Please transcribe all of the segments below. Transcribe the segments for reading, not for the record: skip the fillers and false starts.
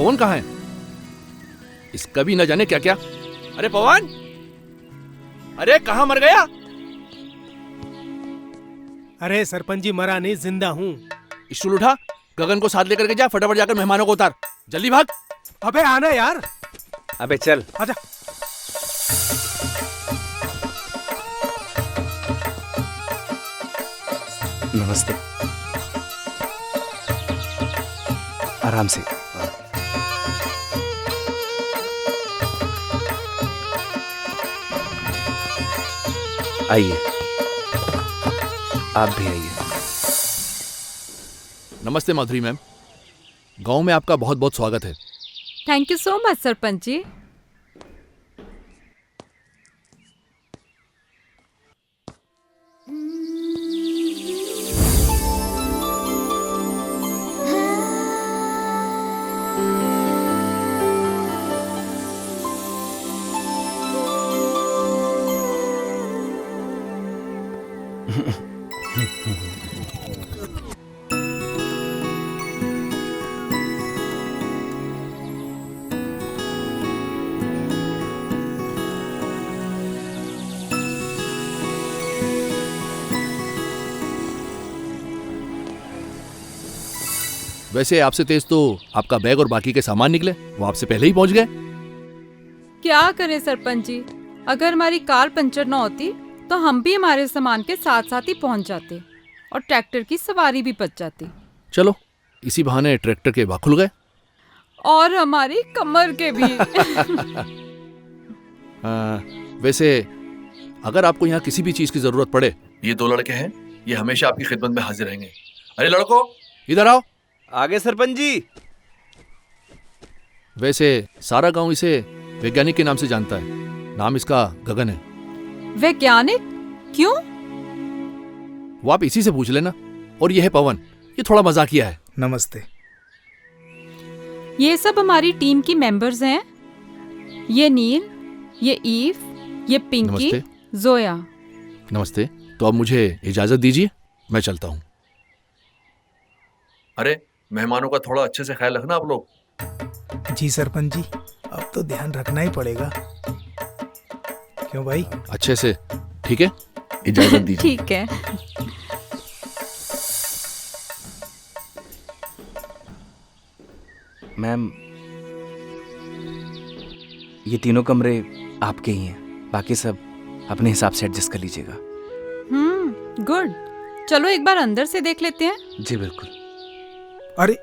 पवन कहाँ है? इसका भी न जाने क्या क्या। अरे पवन, अरे कहाँ मर गया? अरे सरपंच जी मरा नहीं, जिंदा हूँ। स्टूल उठा, गगन को साथ लेकर के जा, फटाफट जाकर मेहमानों को उतार, जल्दी भाग। अबे आना यार। अबे चल। आजा। नमस्ते। आराम से। आइए, आप भी आइए। नमस्ते माधुरी मैम, गांव में आपका बहुत बहुत स्वागत है। Thank you so much sarpanch ji. वैसे आपसे तेज तो आपका बैग और बाकी के सामान निकले, वो आपसे पहले ही पहुंच गए। क्या करें सरपंच जी, अगर हमारी कार पंचर न होती तो हम भी हमारे सामान के साथ साथ ही पहुंच जाते और ट्रैक्टर की सवारी भी बच जाती। चलो, इसी बहाने ट्रैक्टर के भाग खुल गए और हमारी कमर के भी। वैसे अगर आपको यहाँ किसी भी चीज की जरूरत पड़े, ये दो लड़के हैं, ये हमेशा आपकी खिदमत में हाजिर रहेंगे। अरे लड़को, इधर आओ। आगे सरपंच जी। वैसे सारा गांव इसे वैज्ञानिक के नाम से जानता है, नाम इसका गगन है। वैज्ञानिक? क्यों? वो आप इसी से पूछ लेना। और ये है पवन, ये थोड़ा मजाकिया है। नमस्ते। ये सब हमारी टीम की मेंबर्स हैं। ये नील, ये ईव, ये पिंकी, नमस्ते। जोया। नमस्ते। तो अब मुझे इजाजत दीजिए, मैं चलता हूँ। अरे मेहमानों का थोड़ा अच्छे से ख्याल रखना आप लोग। जी सरपंच जी, अब तो ध्यान रखना ही पड़ेगा। क्यों भाई? अच्छे से, ठीक है? इजाजत दीजिए। ठीक है। मैम, ये तीनों कमरे आपके ही हैं, बाकी सब अपने हिसाब से एडजस्ट कर लीजिएगा। गुड। चलो एक बार अंदर से देख लेते हैं। जी बिल्कुल। अरे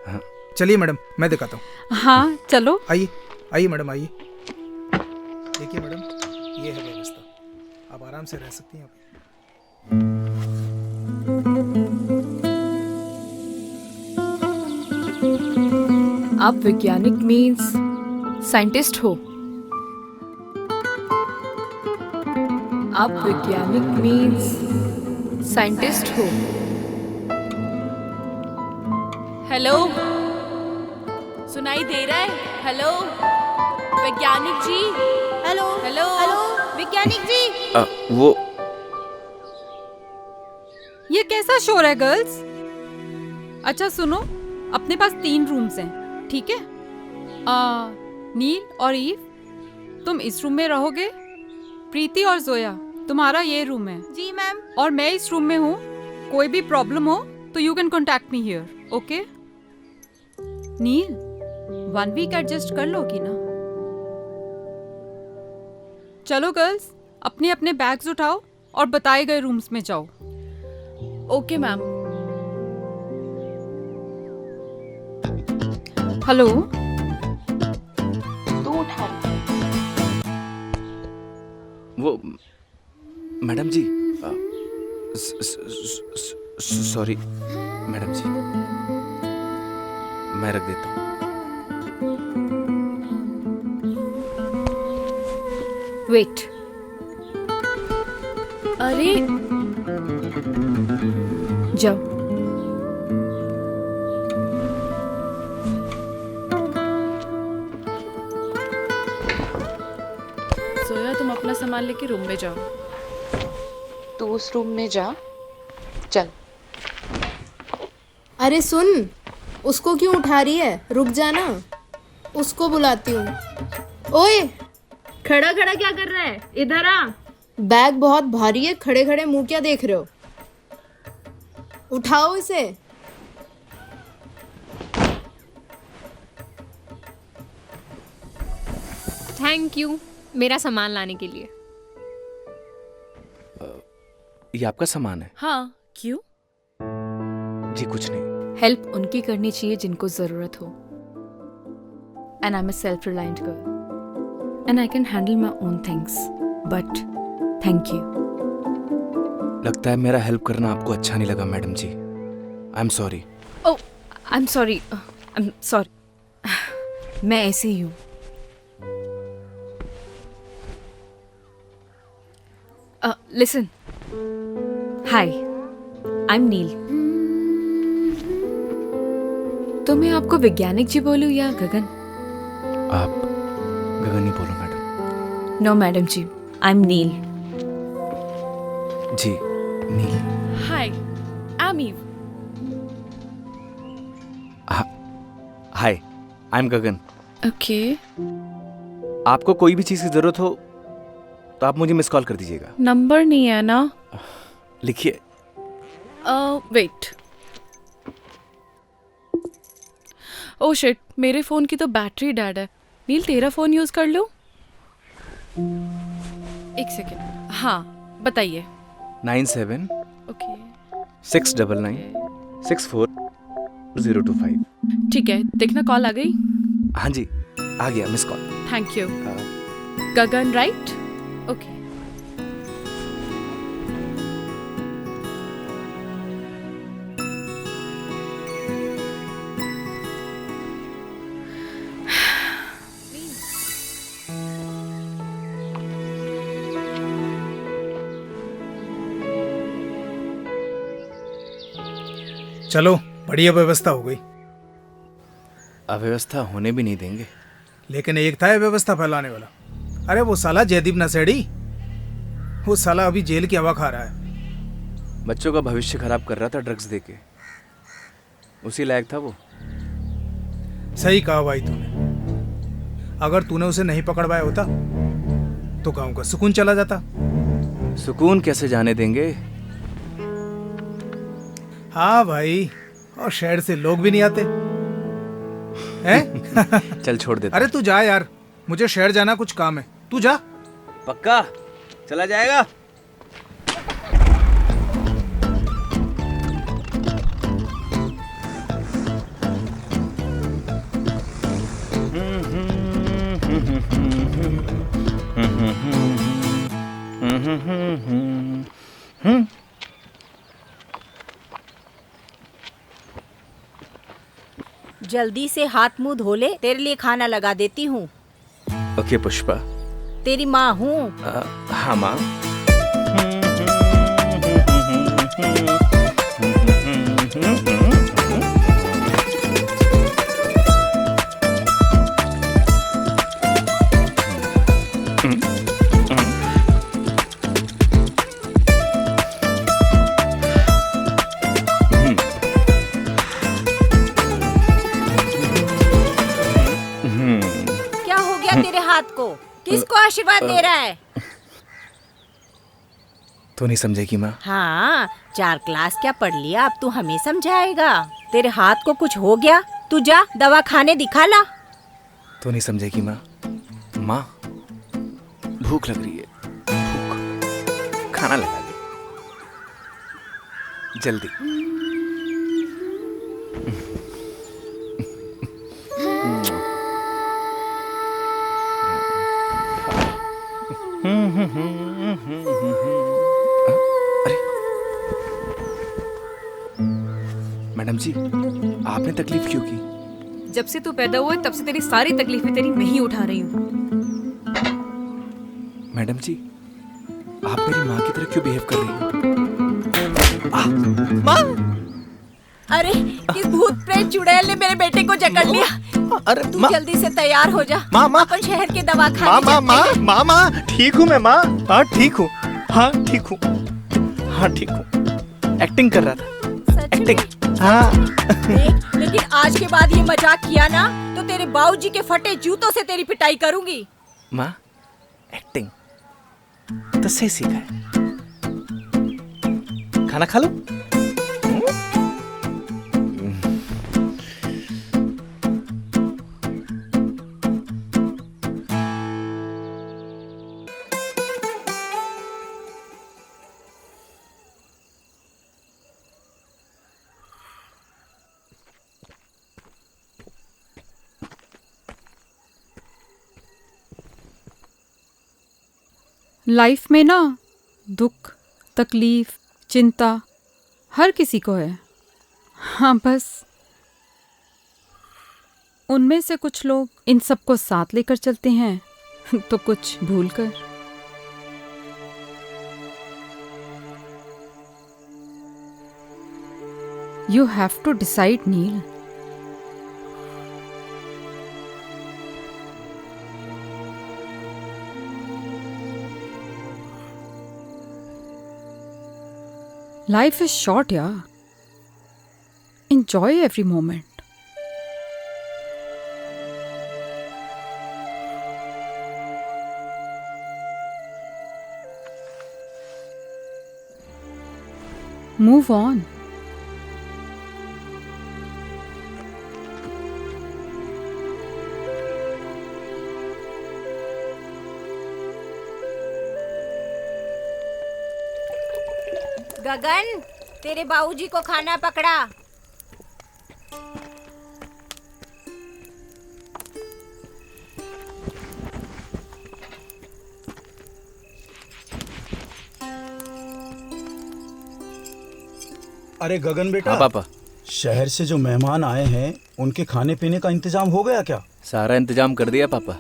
हाँ। चलिए मैडम, मैं दिखाता हूँ। हाँ चलो। आइए आइए मैडम, आइए। देखिए मैडम, ये है व्यवस्था, आप आराम से रह सकती हैं। आप वैज्ञानिक मीन्स साइंटिस्ट हो? आप वैज्ञानिक मीन्स साइंटिस्ट हो? हेलो, सुनाई दे रहा है? हेलो वैज्ञानिक जी। हेलो हेलो हेलो वैज्ञानिक जी। वो ये कैसा शोर है गर्ल्स? अच्छा सुनो, अपने पास 3 रूम्स हैं, ठीक है? नील और ईव, तुम इस रूम में रहोगे। प्रीति और जोया, तुम्हारा ये रूम है। जी मैम। और मैं इस रूम में हूँ। कोई भी प्रॉब्लम हो तो you can contact me here, okay? Neel, 1 week adjust कर लोगी ना? चलो गर्ल्स, अपने अपने बैग्स उठाओ और बताए गए रूम्स में जाओ। Okay ma'am. हेलो। वो मैडम जी, सॉरी मैडम जी, मैं रख देता हूँ। वेट। अरे जाओ। सोया, तुम अपना सामान लेके रूम में जाओ। तू उस रूम में जा, चल। अरे सुन, उसको क्यों उठा रही है? रुक जाना, उसको बुलाती हूँ। ओए, खड़ा खड़ा क्या कर रहा है? इधर आ। बैग बहुत भारी है, खड़े खड़े मुंह क्या देख रहे हो? उठाओ इसे। थैंक यू मेरा सामान लाने के लिए। ये आपका सामान है? हाँ, क्यों? जी कुछ नहीं। हेल्प उनकी करनी चाहिए जिनको जरूरत हो। And I am a self reliant girl and I can handle my own things, but thank you. लगता है मेरा हेल्प करना आपको अच्छा नहीं लगा madam ji. I am sorry. Oh, I am sorry, I am sorry. मैं ऐसे ही हूँ। Listen, hi, I am Neel. तो मैं आपको वैज्ञानिक जी बोलूं या गगन? आप गगन ही बोलो madam. No madam ji, I am Neel. Ji Neel. Hi, I am Eve. Hi, I am Gagan. Okay. आपको कोई भी चीज़ की ज़रूरत हो तो आप मुझे मिस कॉल कर दीजिएगा। नंबर नहीं है ना? लिखिए। वेट। ओह शिट, मेरे फ़ोन की तो बैटरी डेड है। नील, तेरा फ़ोन यूज़ कर लो। एक सेकेंड। हाँ, बताइए। 97 ओके, 699 64 025। ठीक है, देखना कॉल आ गई। हाँ जी, आ गया miss call. Thank you. Gagan right? Okay. चलो, बढ़िया व्यवस्था हो गई। अव्यवस्था होने भी नहीं देंगे। लेकिन एक था ये व्यवस्था फैलाने वाला। अरे वो साला जयदीप नशेड़ी, वो साला अभी जेल की हवा खा रहा है। बच्चों का भविष्य खराब कर रहा था ड्रग्स देके। उसी लायक था वो। सही कहा भाई तूने। अगर तूने उसे नहीं पकड़वाया होता तो गांव का सुकून चला जाता। सुकून कैसे जाने देंगे? हाँ भाई, और शहर से लोग भी नहीं आते हैं? चल छोड़ देता। अरे तू जा यार, मुझे शहर जाना, कुछ काम है। तू जा। पक्का चला जाएगा? जल्दी से हाथ मुंह धो ले, तेरे लिए खाना लगा देती हूँ। ओके पुष्पा। तेरी माँ हूँ। हाँ माँ। क्या हो गया तेरे हाथ को? किसको आशीर्वाद दे रहा है? तो नहीं समझेगी माँ? हाँ, 4 क्लास क्या पढ़ लिया, अब तू हमें समझाएगा? तेरे हाथ को कुछ हो गया, तू जा दवा खाने दिखा ला। तो नहीं समझेगी माँ? माँ भूख लग रही है, भूख। खाना लगा दे जल्दी। अरे मैडम जी, आपने तकलीफ क्यों की? जब से तू पैदा हुआ तब से तेरी सारी तकलीफें तेरी मैं ही उठा रही हूँ। मैडम जी, आप मेरी माँ की तरह क्यों बिहेव कर रही हो? माँ! अरे किस भूत प्रेत चुड़ैल ने मेरे बेटे को जकड़ लिया। अरे तू जल्दी से तैयार हो जा। माँ अपन शहर के दवाखाने माँ ठीक हूँ मैं माँ। हाँ ठीक हूँ, हाँ ठीक हूँ, हाँ ठीक हूँ। एक्टिंग कर रहा था, एक्टिंग। हाँ देख, लेकिन आज के बाद ये मजाक किया ना तो तेरे बाबूजी के फटे जूतों से तेरी पिटाई करूंगी। माँ, एक्टिंग तो से सीखा है। खाना खा लो। लाइफ में ना दुख, तकलीफ, चिंता हर किसी को है। हाँ, बस उनमें से कुछ लोग इन सबको साथ लेकर चलते हैं तो कुछ भूल कर। You have to decide, Neel. Life is short, yeah. Enjoy every moment. Move on. Gagan, तेरे बाबूजी को खाना पकड़ा। अरे गगन बेटा। हाँ पापा। शहर से जो मेहमान आए हैं उनके खाने पीने का इंतजाम हो गया क्या? सारा इंतजाम कर दिया पापा,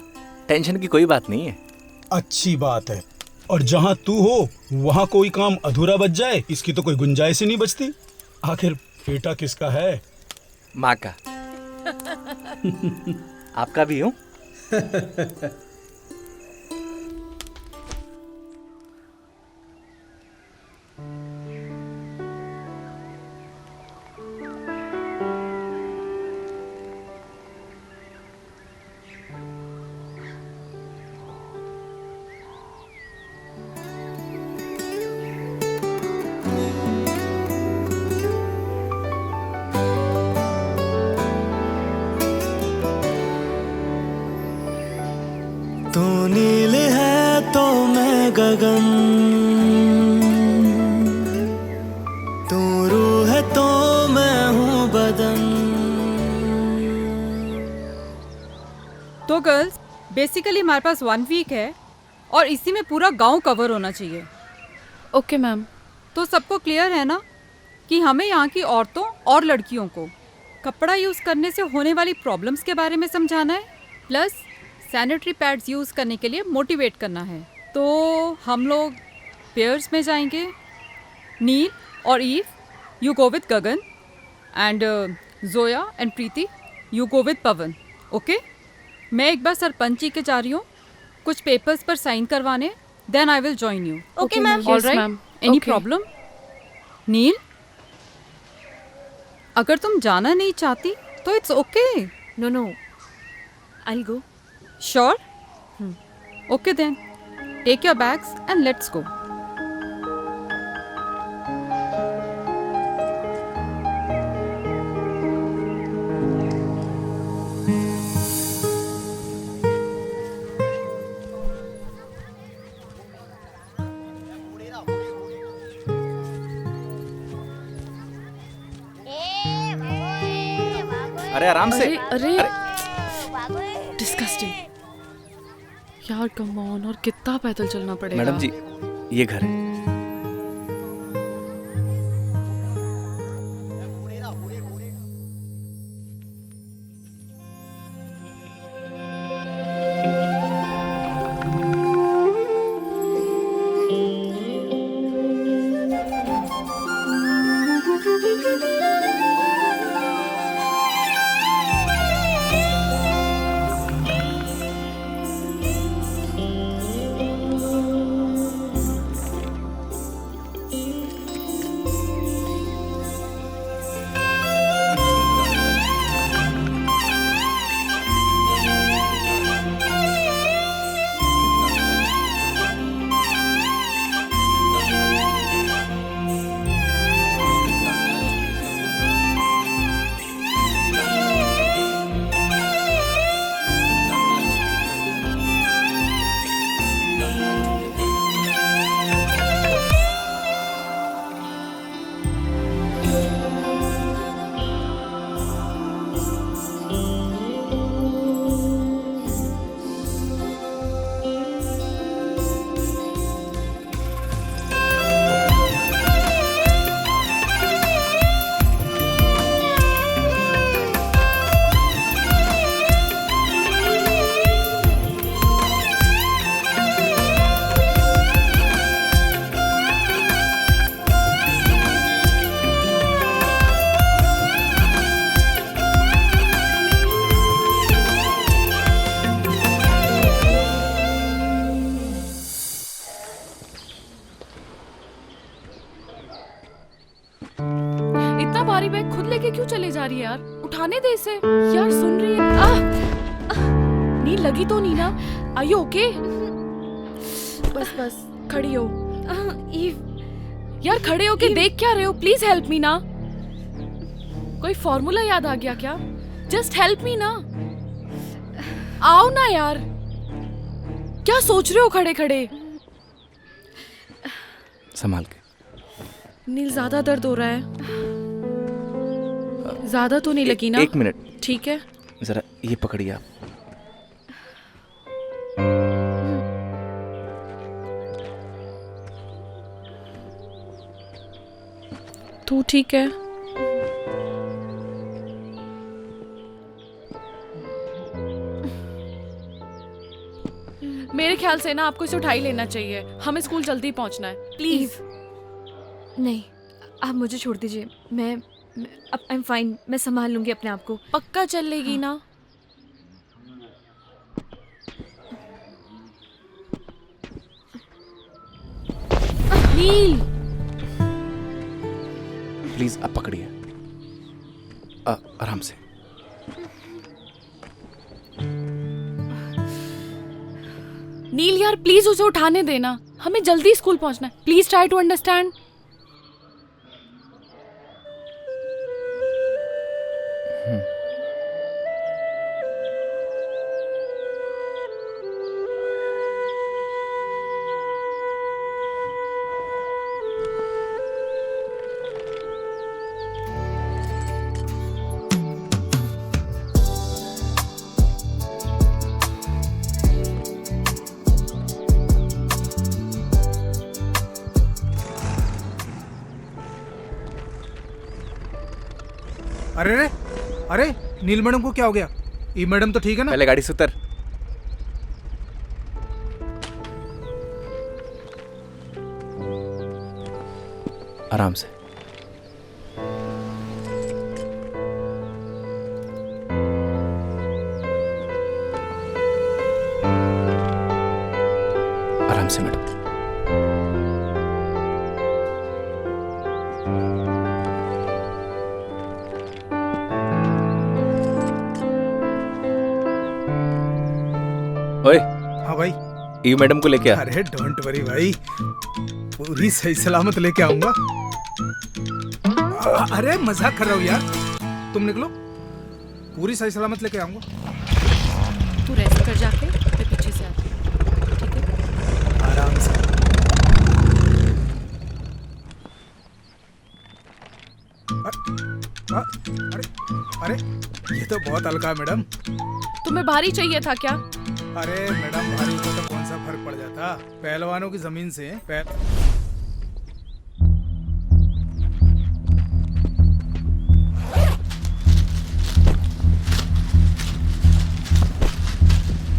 टेंशन की कोई बात नहीं है। अच्छी बात है। और जहाँ तू हो वहाँ कोई काम अधूरा बच जाए इसकी तो कोई गुंजाइश ही नहीं बचती। आखिर बेटा किसका है? माँ का। आपका भी हूँ। तू नील है तो मैं गगन, तू रूह है तो मैं हूँ बदन। तो गर्ल्स, बेसिकली हमारे पास 1 वीक है और इसी में पूरा गांव कवर होना चाहिए। Okay ma'am. तो सबको क्लियर है ना कि हमें यहाँ की औरतों और लड़कियों को कपड़ा यूज़ करने से होने वाली प्रॉब्लम्स के बारे में समझाना है, प्लस सैनिटरी पैड्स यूज़ करने के लिए मोटिवेट करना है। तो हम लोग पेयर्स में जाएंगे। नील और Eve, you go with Gagan, and Zoya and Preeti, you go with Pawan. Okay, मैं एक बार सरपंच जी के जा रही हूँ कुछ पेपर्स पर साइन करवाने, then I will join you. Okay ma'am. All right, any problem? Neel, अगर तुम जाना नहीं चाहती तो it's okay. No no, I go. Sure? Okay then. Take your bags and let's go. अरे आराम से। अरे डिस्गस्टिंग यार, कम ऑन। और कितना पैदल चलना पड़ेगा? मैडम जी, ये घर है। तुम्हारी बैग खुद लेके क्यों चले जा रही है यार? उठाने दे इसे यार। सुन रही है? नील लगी तो नहीं ना? Are you okay? Bus bus खड़ी हो। यार खड़े होके देख क्या रहे हो? प्लीज हेल्प मी ना। कोई फॉर्मूला याद आ गया क्या? जस्ट हेल्प मी ना। आओ ना यार, क्या सोच रहे हो खड़े खड़े? संभाल के। नील ज्यादा दर्द हो रहा है? ज्यादा तो नहीं लगी ना? एक मिनट। ठीक है, जरा ये पकड़िए आप। तू ठीक है? मेरे ख्याल से ना आपको इसे उठा ही लेना चाहिए। हमें स्कूल जल्दी पहुंचना है। प्लीज। नहीं, आप मुझे छोड़ दीजिए। मैं आई एम फाइन। मैं संभाल लूंगी अपने आप को। पक्का चल लेगी ना? नील प्लीज आप पकड़िए, आराम से। नील यार प्लीज उसे उठाने देना, हमें जल्दी स्कूल पहुंचना है। Please try to understand. अरे रे, अरे नील मैडम को क्या हो गया? ई मैडम तो ठीक है ना? पहले गाड़ी से उतर। आराम से। आराम से मैडम। ओए। हाँ भाई। ई मैडम को लेके आ। अरे डोंट वरी भाई, पूरी सही सलामत लेके आऊंगा। अरे मजाक कर रहा हूँ यार, तुम निकलो, पूरी सही सलामत लेके आऊंगा। तू रेस्ट कर जाके, मैं पीछे से आती हूँ, ठीक है? आराम से। अरे अरे ये तो बहुत हल्का है मैडम। तुम्हें भारी चाहिए था क्या? अरे मैडम भारी को तो कौन सा फर्क पड़ जाता, पहलवानों की जमीन से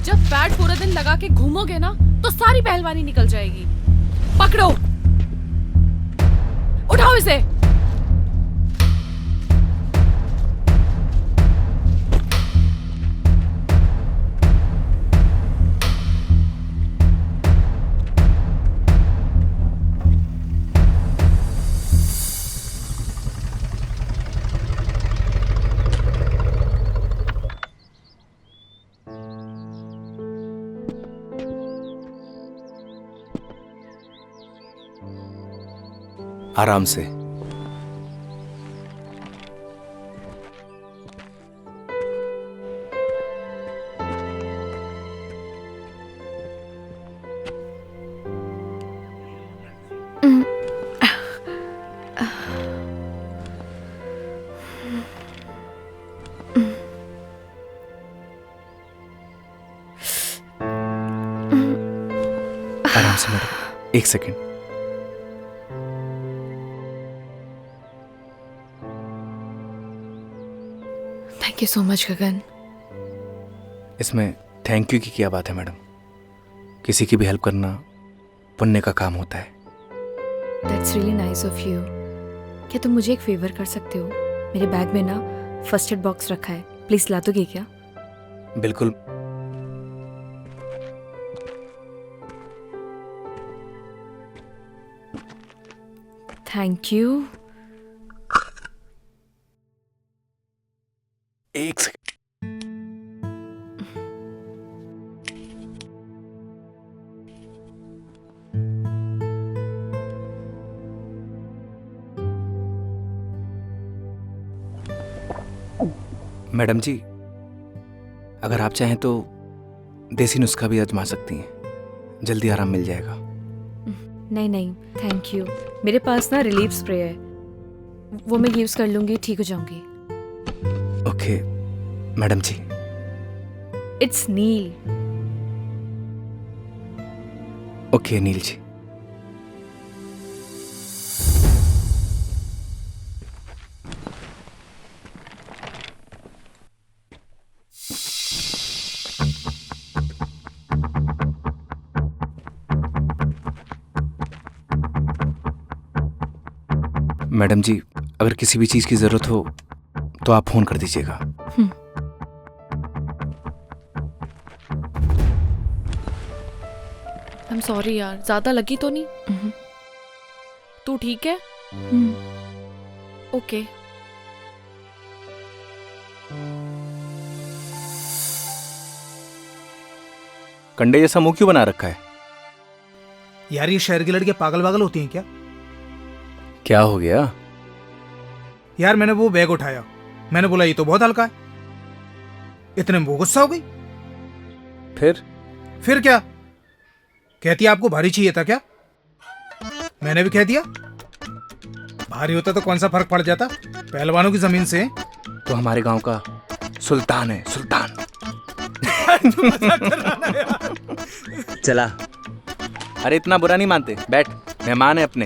जब पैड पूरा दिन लगा के घूमोगे ना तो सारी पहलवानी निकल जाएगी। पकड़ो, उठाओ इसे। आराम से। आराम से मैडम, एक second. Thank you so much Gagan. इसमें थैंक यू की क्या बात है मैडम? किसी की भी हेल्प करना पुण्य का काम होता है। That's really nice of you. क्या तुम मुझे एक फेवर कर सकते हो? मेरे बैग में ना फर्स्ट एड बॉक्स रखा है, प्लीज ला दोगे क्या? बिल्कुल। Thank you. मैडम जी, अगर आप चाहें तो देसी नुस्खा भी आजमा सकती हैं, जल्दी आराम मिल जाएगा। नहीं नहीं, थैंक यू। मेरे पास ना रिलीफ स्प्रे है, वो मैं यूज़ कर लूँगी, ठीक हो जाऊँगी। Okay madam ji. It's Neel. Okay Neel ji. Madam ji, अगर किसी भी चीज़ की ज़रूरत हो तो आप फ़ोन कर दीजिएगा। I'm sorry यार, ज्यादा लगी तो नहीं? तू ठीक है? ओके। कंडे जैसा मुंह क्यों बना रखा है? यार ये शहर की लड़कियां पागल वागल होती हैं क्या? क्या हो गया? यार मैंने वो बैग उठाया, मैंने बोला ये तो बहुत हल्का है, इतने में वो गुस्सा हो गई। फिर क्या कहती है, आपको भारी चाहिए था क्या? मैंने भी कह दिया भारी होता तो कौन सा फर्क पड़ जाता, पहलवानों की जमीन से। तो हमारे गांव का सुल्तान है, सुल्तान। चला, अरे इतना बुरा नहीं मानते, बैठ, मेहमान है अपने।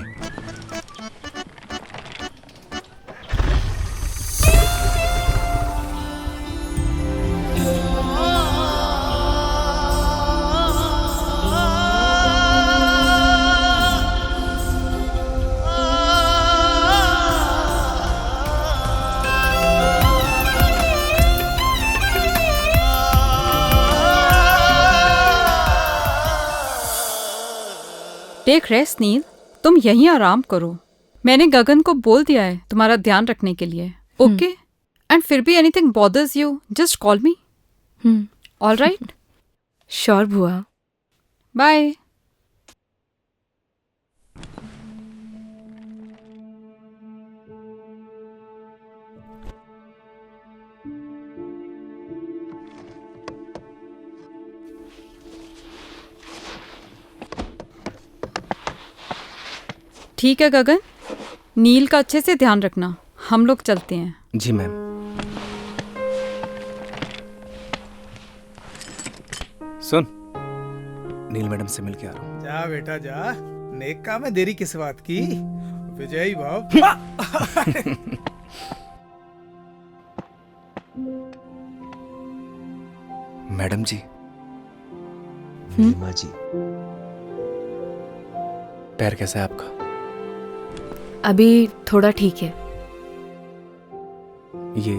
टेक रेस्ट नील, तुम यहीं आराम करो। मैंने गगन को बोल दिया है तुम्हारा ध्यान रखने के लिए, ओके? एंड फिर भी anything bothers you, just call me. All right? Sure बुआ। बाय। ठीक है गगन, नील का अच्छे से ध्यान रखना, हम लोग चलते हैं। जी मैम। सुन, नील मैडम से मिल के आ रहा हूँ। जा बेटा जा, नेक काम है, देरी किस बात की। विजयी भाव। मैडम जी। माँ जी। पैर कैसा है आपका? अभी थोड़ा ठीक है। ये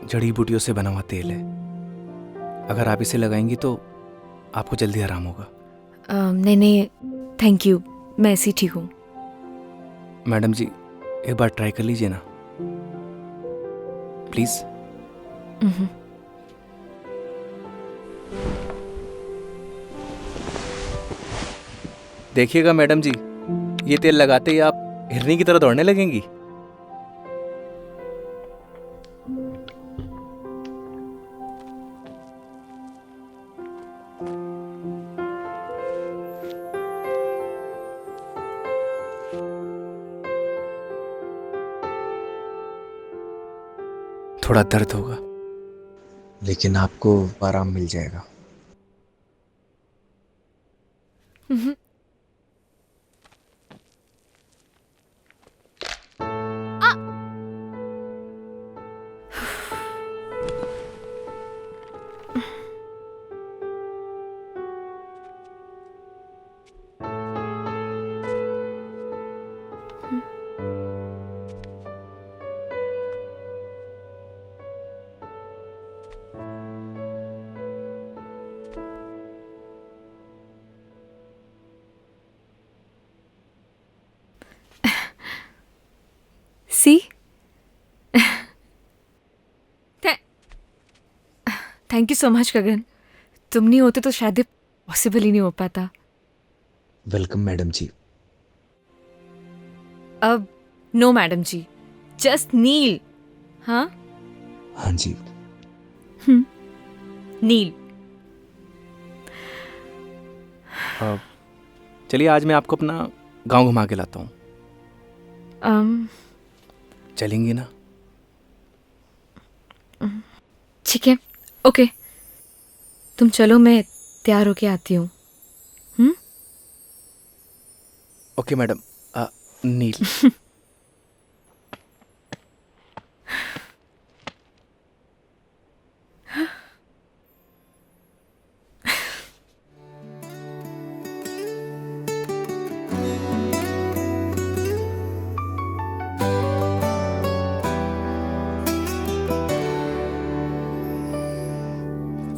जड़ी बूटियों से बना हुआ तेल है, अगर आप इसे लगाएंगी तो आपको जल्दी आराम होगा। नहीं नहीं, थैंक यू, मैं ऐसी ठीक हूँ। मैडम जी, एक बार ट्राई कर लीजिए ना, प्लीज। देखिएगा मैडम जी, ये तेल लगाते ही आप हिरनी की तरह दौड़ने लगेंगी। थोड़ा दर्द होगा, लेकिन आपको आराम मिल जाएगा। सी, थैंक यू सो मच गगन, तुम नहीं होते तो शायद पॉसिबल ही नहीं हो पाता। वेलकम मैडम जी। अब नो मैडम जी, जस्ट नील। हाँ हाँ जी, नील। चलिए आज मैं आपको अपना गांव घुमा के लाता हूँ। चलेंगी ना? ठीक है, ओके, तुम चलो, मैं तैयार होके आती हूँ। Okay madam. नील।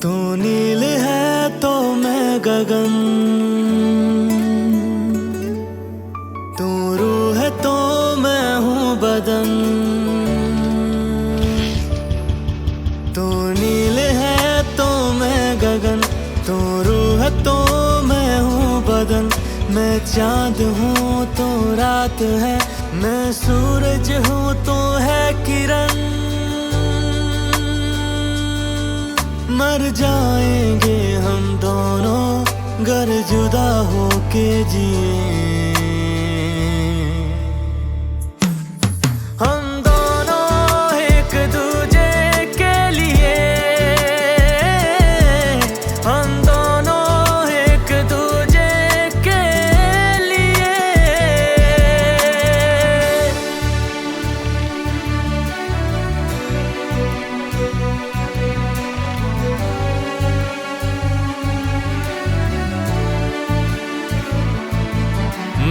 तू नील है तो मैं गगन, तू रूह है तो मैं हूँ बदन। तू नील है तो मैं गगन, तू रूह है तो मैं हूँ बदन। मैं चांद हूँ तो रात है, मैं सूरज हूँ तो है किरण। मर जाएंगे हम दोनों गर जुदा होके जिए। हम दोनों एक दूजे के लिए, हम दोनों एक दूजे के लिए।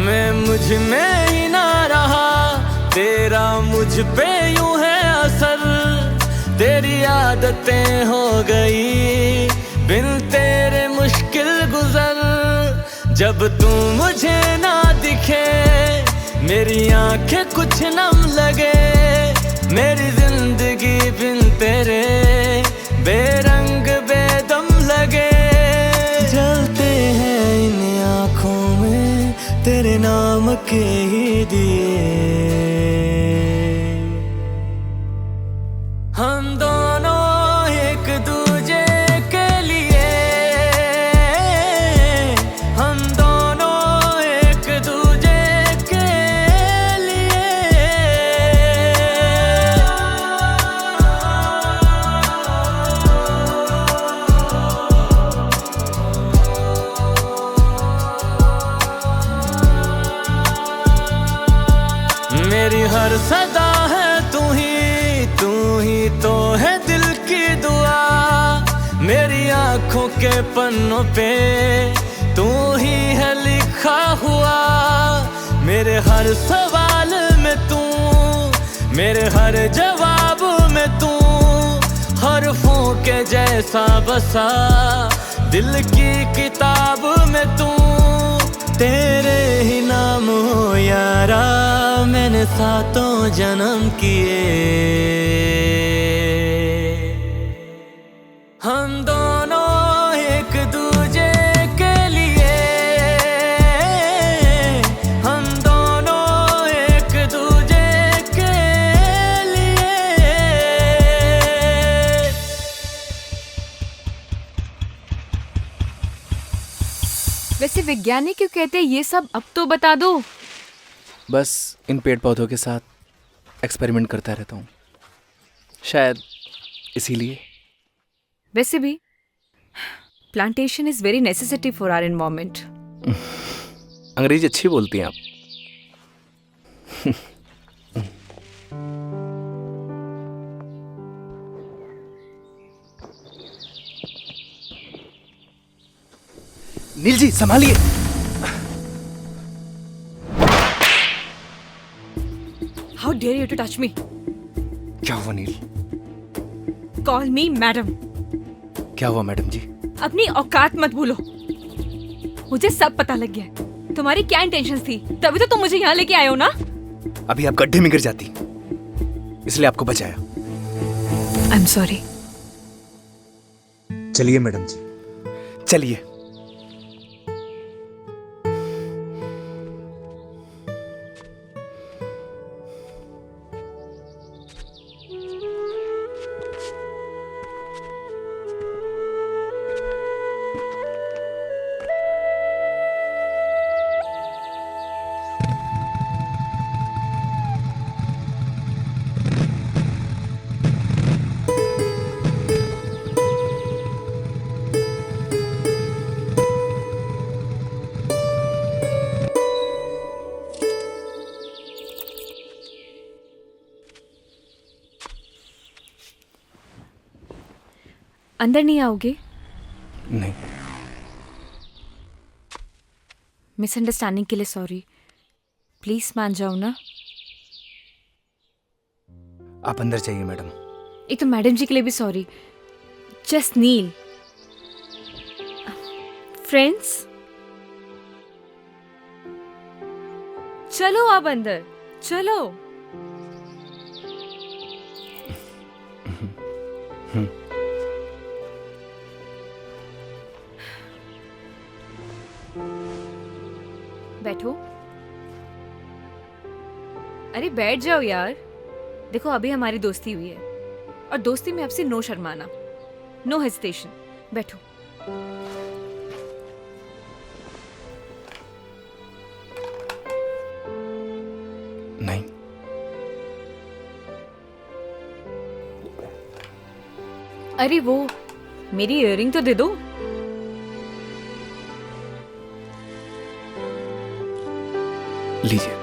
मैं मुझ में ही ना रहा, तेरा मुझ पे यूं है असर। तेरी आदतें हो गई बिन तेरे मुश्किल गुजर। जब तू मुझे ना दिखे मेरी आंखें कुछ नम लगे। मेरी जिंदगी बिन तेरे बेरंग बेदम लगे। जलते हैं इन आँखों में तेरे नाम के ही दिए। हम दोनों एक दूजे के लिए, हम दोनों एक दूजे के लिए। मेरी हर सदा है तू ही तो है दिल की दुआ। मेरी आंखों के पन्नों पे तू ही है लिखा हुआ। मेरे हर सवाल में तू, मेरे हर जवाब में तू, हरफों के जैसा बसा दिल की किताब में तू। तेरे ही नाम हो यारा मैंने सातों जन्म किए। हम दोनों एक दूजे के लिए, हम दोनों एक दूजे के लिए। वैसे वैज्ञानिक क्यों कहते हैं ये सब, अब तो बता दो। बस इन पेड़ पौधों के साथ एक्सपेरिमेंट करता रहता हूँ, शायद इसीलिए। वैसे भी plantation is very necessity for our environment. अंग्रेजी अच्छी बोलती हैं आप। नील जी संभालिए। How dare you to touch me? क्या हुआ नील? Call me madam. क्या हुआ मैडम जी? अपनी औकात मत भूलो। मुझे सब पता लग गया है तुम्हारी क्या इंटेंशंस थी, तभी तो तुम मुझे यहाँ लेके आए हो ना। अभी आप गड्ढे में गिर जाती, इसलिए आपको बचाया। आई एम सॉरी। चलिए मैडम जी, चलिए। अंदर नहीं आओगे? नहीं। मिसअंडरस्टैंडिंग के लिए सॉरी। प्लीज मान जाओ ना। आप अंदर जाइए मैडम। एक तो मैडम जी के लिए भी सॉरी। जस्ट नील। फ्रेंड्स, चलो आप अंदर चलो। बैठो। अरे बैठ जाओ यार। देखो अभी हमारी दोस्ती हुई है और दोस्ती में आपसे नो शर्माना, नो हेजिटेशन। बैठो। नहीं। अरे वो मेरी इयररिंग तो दे दो। लीजिए।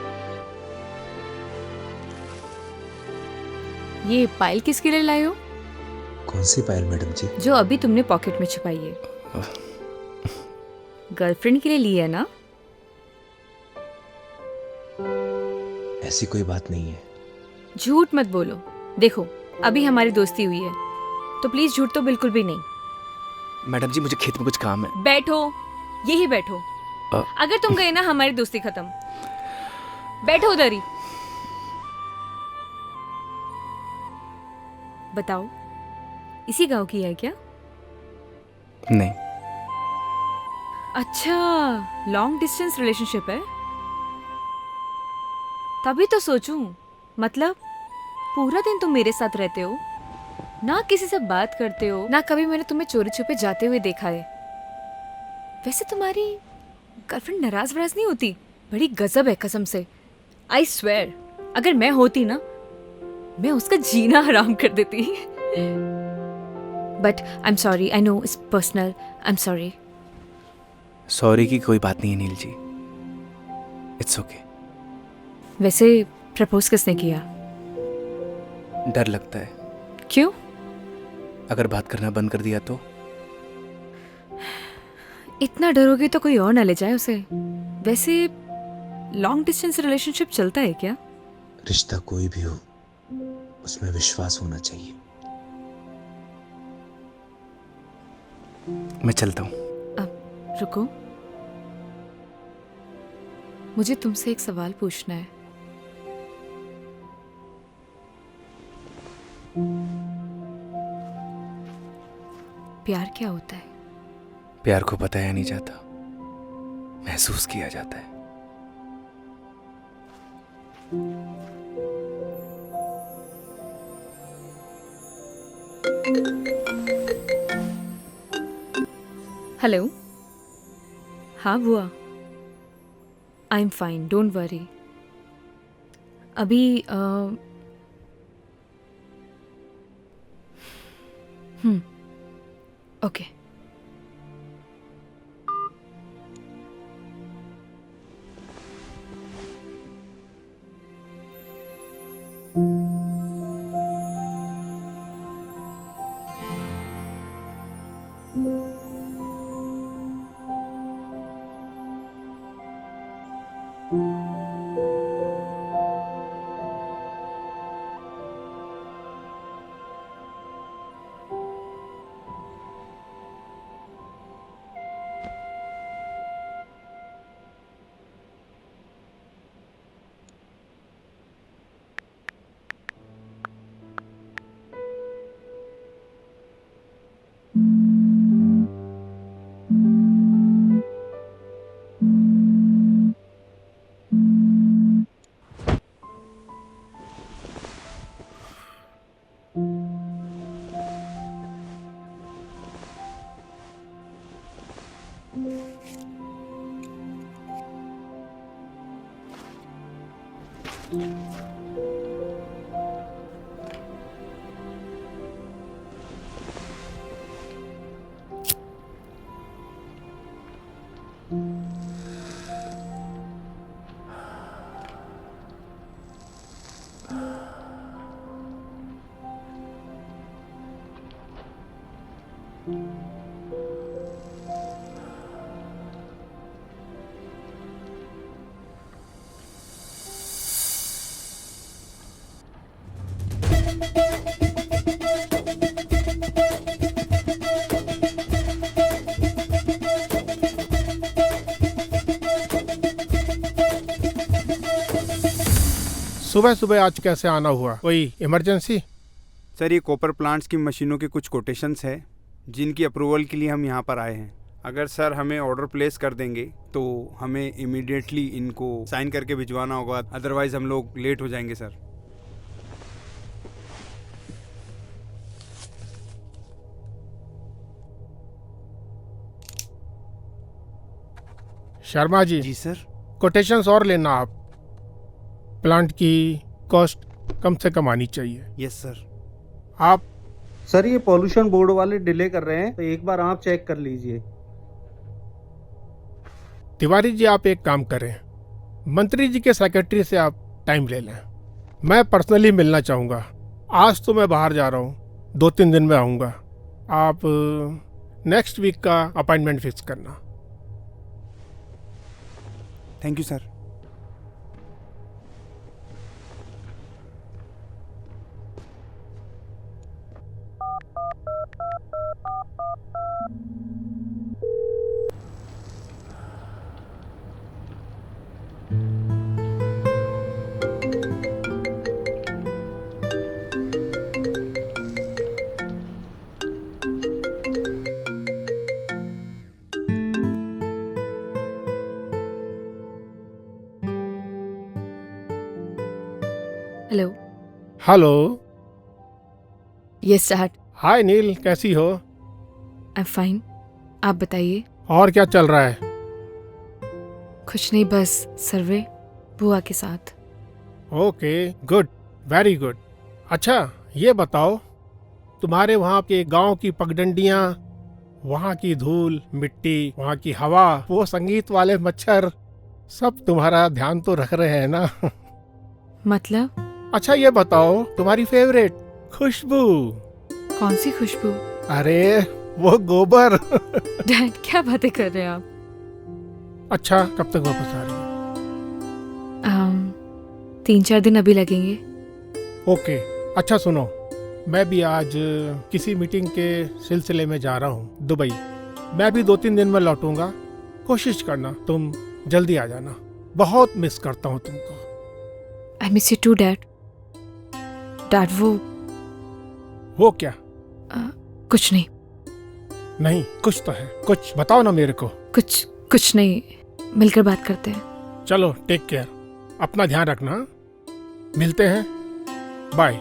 ये पायल किसके लिए लाए हो? कौन सी पायल मैडम जी? जो अभी तुमने पॉकेट में छुपाई है। गर्लफ्रेंड के लिए ली है ना? ऐसी कोई बात नहीं है। झूठ मत बोलो। देखो अभी हमारी दोस्ती हुई है तो प्लीज झूठ तो बिल्कुल भी नहीं। मैडम जी मुझे खेत में कुछ काम है। बैठो, यही बैठो। अगर तुम गए ना हमारी दोस्ती खत्म। बैठो उधर ही। बताओ इसी गांव की है क्या? नहीं। अच्छा, लॉन्ग डिस्टेंस रिलेशनशिप है। तभी तो सोचूं, मतलब पूरा दिन तुम मेरे साथ रहते हो, ना किसी से बात करते हो, ना कभी मैंने तुम्हें चोरी छुपे जाते हुए देखा है। वैसे तुम्हारी गर्लफ्रेंड नाराज वराज नहीं होती? बड़ी गजब है कसम से। आई स्वेयर, अगर मैं होती ना, मैं उसका जीना हराम कर देती। But I am sorry, I know it's personal, I am sorry. Sorry की कोई बात नहीं है नील जी, इट्स ओके। वैसे प्रपोज किसने किया? डर लगता है। क्यों? अगर बात करना बंद कर दिया तो? इतना डरोगे तो कोई और ना ले जाए उसे। वैसे लॉन्ग डिस्टेंस रिलेशनशिप चलता है क्या? रिश्ता कोई भी हो, उसमें विश्वास होना चाहिए। मैं चलता हूँ। अब रुको, मुझे तुमसे एक सवाल पूछना है। प्यार क्या होता है? प्यार को बताया नहीं जाता, महसूस किया जाता है। हेलो। हाँ बुआ, I am fine, don't worry. अभी ओके। सुबह सुबह आज कैसे आना हुआ? कोई इमरजेंसी? सर ये कॉपर प्लांट्स की मशीनों के कुछ कोटेशंस है जिनकी अप्रूवल के लिए हम यहाँ पर आए हैं। अगर सर हमें ऑर्डर प्लेस कर देंगे तो हमें इमीडिएटली इनको साइन करके भिजवाना होगा, अदरवाइज हम लोग लेट हो जाएंगे सर। शर्मा जी। जी सर। कोटेशंस और लेना आप। प्लांट की कॉस्ट कम से कम आनी चाहिए। Yes sir. आप सर ये पॉल्यूशन बोर्ड वाले डिले कर रहे हैं, तो एक बार आप चेक कर लीजिए। तिवारी जी आप एक काम करें, मंत्री जी के सेक्रेटरी से आप टाइम ले लें। मैं पर्सनली मिलना चाहूँगा। आज तो मैं बाहर जा रहा हूँ, 2-3 दिन में आऊँगा। आप नेक्स्ट वीक का अपॉइंटमेंट फिक्स करना। Thank you sir. Hello. Hello. Yes dad. Hi Neel, कैसी हो? आई एम फाइन, आप बताइए। और क्या चल रहा है? कुछ नहीं, बस सर्वे बुआ के साथ। Okay, good, very good. अच्छा ये बताओ, तुम्हारे वहाँ के गांव की पगडंडियाँ, वहाँ की धूल मिट्टी, वहाँ की हवा, वो संगीत वाले मच्छर, सब तुम्हारा ध्यान तो रख रहे हैं ना? मतलब? अच्छा ये बताओ, तुम्हारी फेवरेट खुशबू? कौन सी खुशबू? अरे वो गोबर। डैड क्या बातें कर रहे हैं आप? अच्छा कब तक वापस आ रही है? 3-4 दिन अभी लगेंगे। ओके। अच्छा सुनो, मैं भी आज किसी मीटिंग के सिलसिले में जा रहा हूँ दुबई। मैं भी 2-3 दिन में लौटूंगा। कोशिश करना तुम जल्दी आ जाना, बहुत मिस करता हूँ तुमको। I miss you too dad. Dad वो क्या? कुछ नहीं। नहीं कुछ तो है, कुछ बताओ ना मेरे को। कुछ नहीं, मिलकर बात करते हैं। चलो टेक केयर, अपना ध्यान रखना। मिलते हैं, बाय।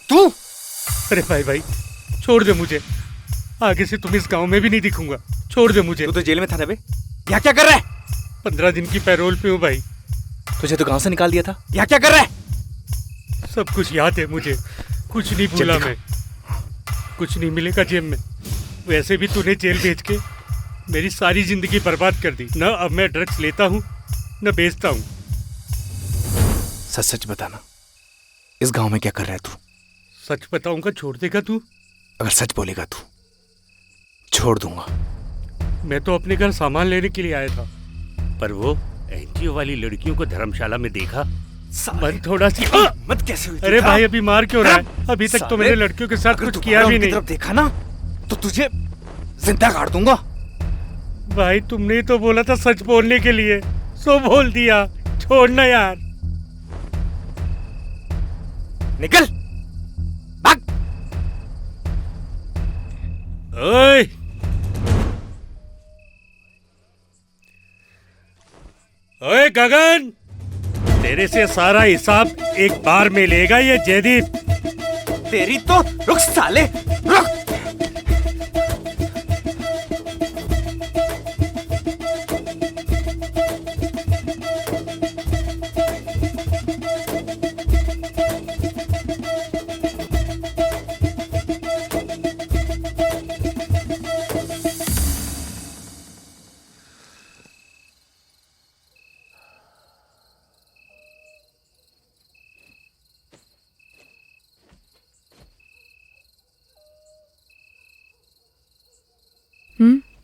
तू? अरे भाई छोड़ दे मुझे, आगे से तुम इस गांव में भी नहीं दिखूंगा। छोड़ दे मुझे। तू तो जेल में था ना बे, यहाँ क्या कर रहा है? 15 दिन की पैरोल पे हूँ भाई। तुझे तो गांव से निकाल दिया था, यहाँ क्या कर रहा है? सब कुछ याद है मुझे, कुछ नहीं भूला मैं। कुछ नहीं मिलेगा जेब में। वैसे भी तूने जेल भेज के मेरी सारी जिंदगी बर्बाद कर दी। न अब मैं ड्रग्स लेता हूँ न बेचता हूँ। सच सच बताना, इस गांव में क्या कर रहा है तू? सच बताऊंगा छोड़ देगा तू? अगर सच बोलेगा तू, छोड़ दूंगा। मैं तो अपने घर सामान लेने के लिए आया था, पर वो एनजीओ वाली लड़कियों को धर्मशाला में देखा। मन थोड़ा सी मत कैसे हुई? अरे भाई अभी मार क्यों रहा है? अभी तक तो मैंने लड़कियों के साथ कुछ किया भी नहीं। तरफ देखा ना तो तुझे जिंदा काट दूंगा। भाई तुमने ही तो बोला था सच बोलने के लिए, सो बोल दिया। छोड़ना यार। निकल भाग। ओए ओए गगन, तेरे से सारा हिसाब एक बार में लेगा ये जयदीप। तेरी तो रुक साले, रुक।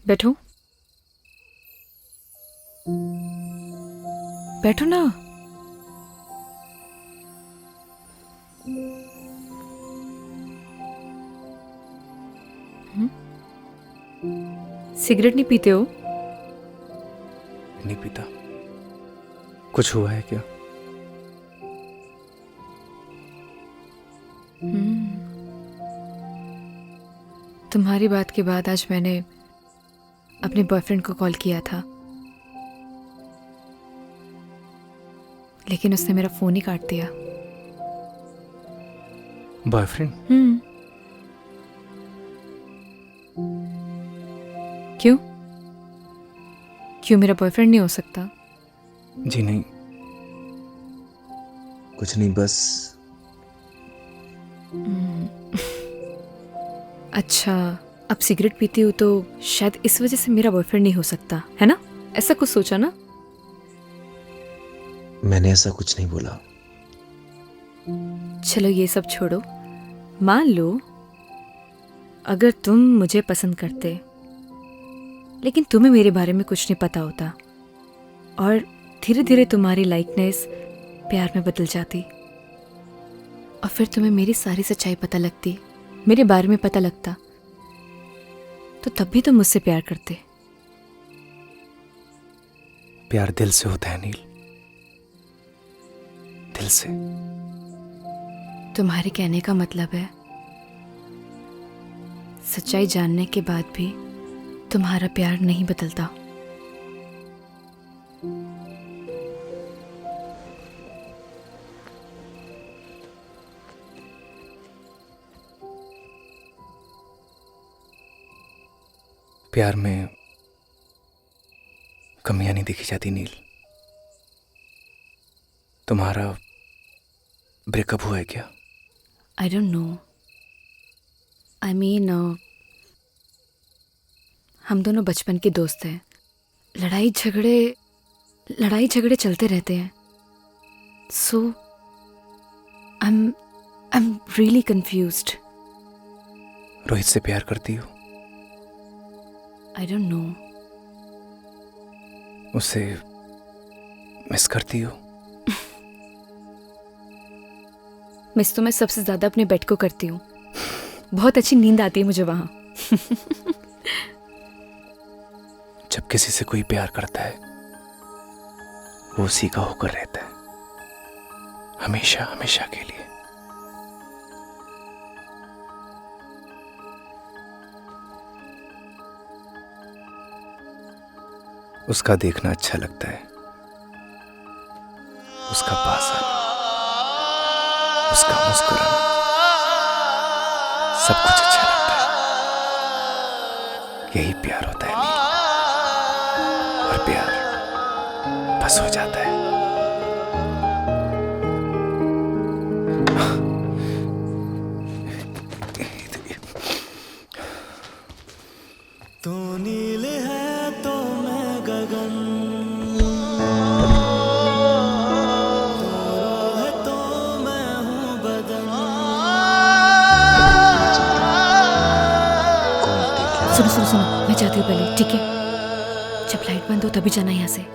बैठो बैठो ना। सिगरेट नहीं पीते हो? नहीं पीता। कुछ हुआ है क्या? तुम्हारी बात के बाद आज मैंने अपने बॉयफ्रेंड को कॉल किया था, लेकिन उसने मेरा फोन ही काट दिया। बॉयफ्रेंड? क्यों? क्यों मेरा बॉयफ्रेंड नहीं हो सकता? जी नहीं, कुछ नहीं, बस। अच्छा, अब सिगरेट पीती हूँ तो शायद इस वजह से मेरा बॉयफ्रेंड नहीं हो सकता, है ना? ऐसा कुछ सोचा ना? मैंने ऐसा कुछ नहीं बोला। चलो ये सब छोड़ो। मान लो अगर तुम मुझे पसंद करते, लेकिन तुम्हें मेरे बारे में कुछ नहीं पता होता और धीरे धीरे तुम्हारी लाइकनेस प्यार में बदल जाती, और फिर तुम्हें मेरी सारी सच्चाई पता लगती, मेरे बारे में पता लगता, तो तब भी तुम मुझसे प्यार करते। प्यार दिल से होता है नील, दिल से। तुम्हारे कहने का मतलब है सच्चाई जानने के बाद भी तुम्हारा प्यार नहीं बदलता। प्यार में कमियां नहीं देखी जाती नील। तुम्हारा ब्रेकअप हुआ है क्या? आई डोंट नो। आई मीन हम दोनों बचपन के दोस्त हैं। लड़ाई झगड़े चलते रहते हैं। So I am really confused. Rohit से प्यार करती हो? I don't know. उसे मिस करती हो? मिस तो मैं सबसे ज्यादा अपने बेड को करती हूँ। बहुत अच्छी नींद आती है मुझे वहां। जब किसी से कोई प्यार करता है वो उसी का होकर रहता है, हमेशा हमेशा के लिए। उसका देखना अच्छा लगता है, उसका पास आना, उसका मुस्कुराना, सब कुछ अच्छा लगता है। यही प्यार होता है नील। और प्यार बस हो जाता है। तू नील है तो मैं गगन, तू रूह है तो मैं हूँ बदन। सुनो सुनो सुनो, मैं जाती हूँ पहले, ठीक है? जब लाइट बंद हो तभी जाना यहाँ से।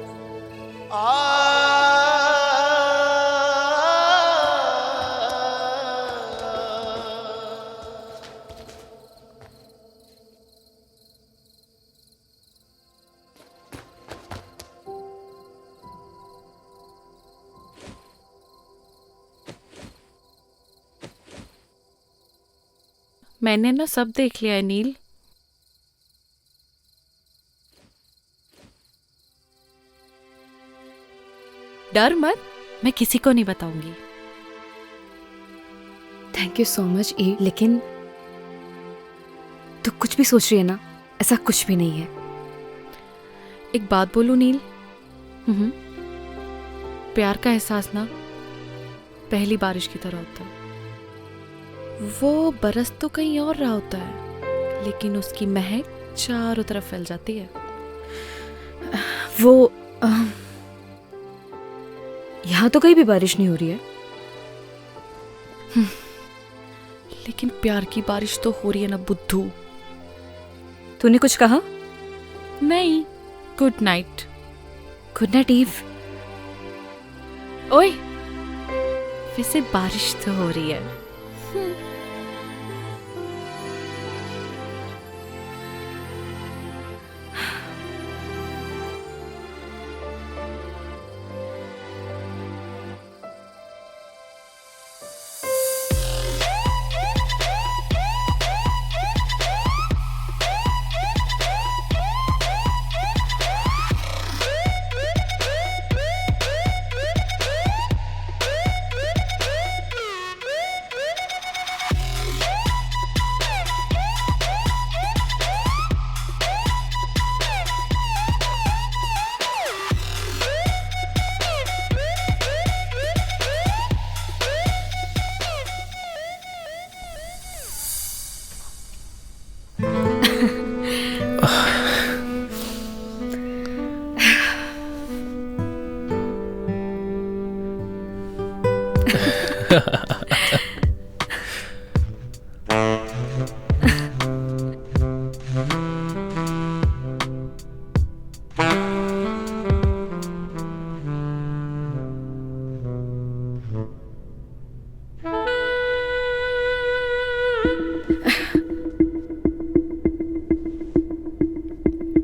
मैंने ना सब देख लिया है नील। डर मत, मैं किसी को नहीं बताऊंगी। थैंक यू सो मच ई, लेकिन तू कुछ भी सोच रही है ना, ऐसा कुछ भी नहीं है। एक बात बोलूं नील, प्यार का एहसास ना पहली बारिश की तरह होता है। वो बरस तो कहीं और रहा होता है, लेकिन उसकी महक चारों तरफ फैल जाती है। वो यहाँ तो कहीं भी बारिश नहीं हो रही है। लेकिन प्यार की बारिश तो हो रही है ना बुद्धू। तूने कुछ कहा? नहीं, good night. Good night Eve. ओए, वैसे बारिश तो हो रही है।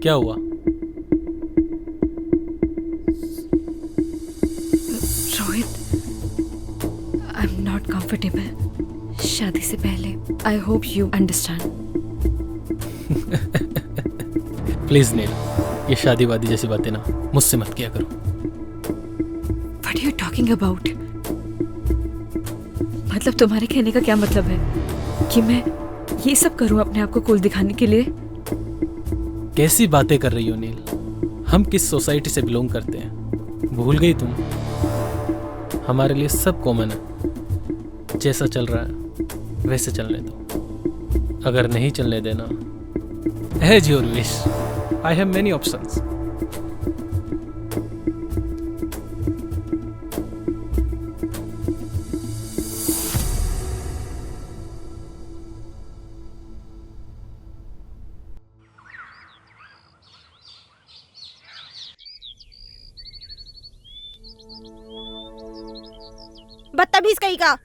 क्या हुआ? Rohit, I am not comfortable शादी से पहले। I hope you understand. Please Neel, ये शादी वादी जैसी बातें ना मुझसे मत किया करो। What are you talking about? मतलब तुम्हारे कहने का क्या मतलब है कि मैं ये सब करूं अपने आप को कूल दिखाने के लिए? कैसी बातें कर रही हो नील? हम किस सोसाइटी से बिलोंग करते हैं भूल गई तुम? हमारे लिए सब कॉमन है। जैसा चल रहा है वैसे चलने दो। अगर नहीं चलने देना, as your wish, I have many options. बदतमीज कहीं का।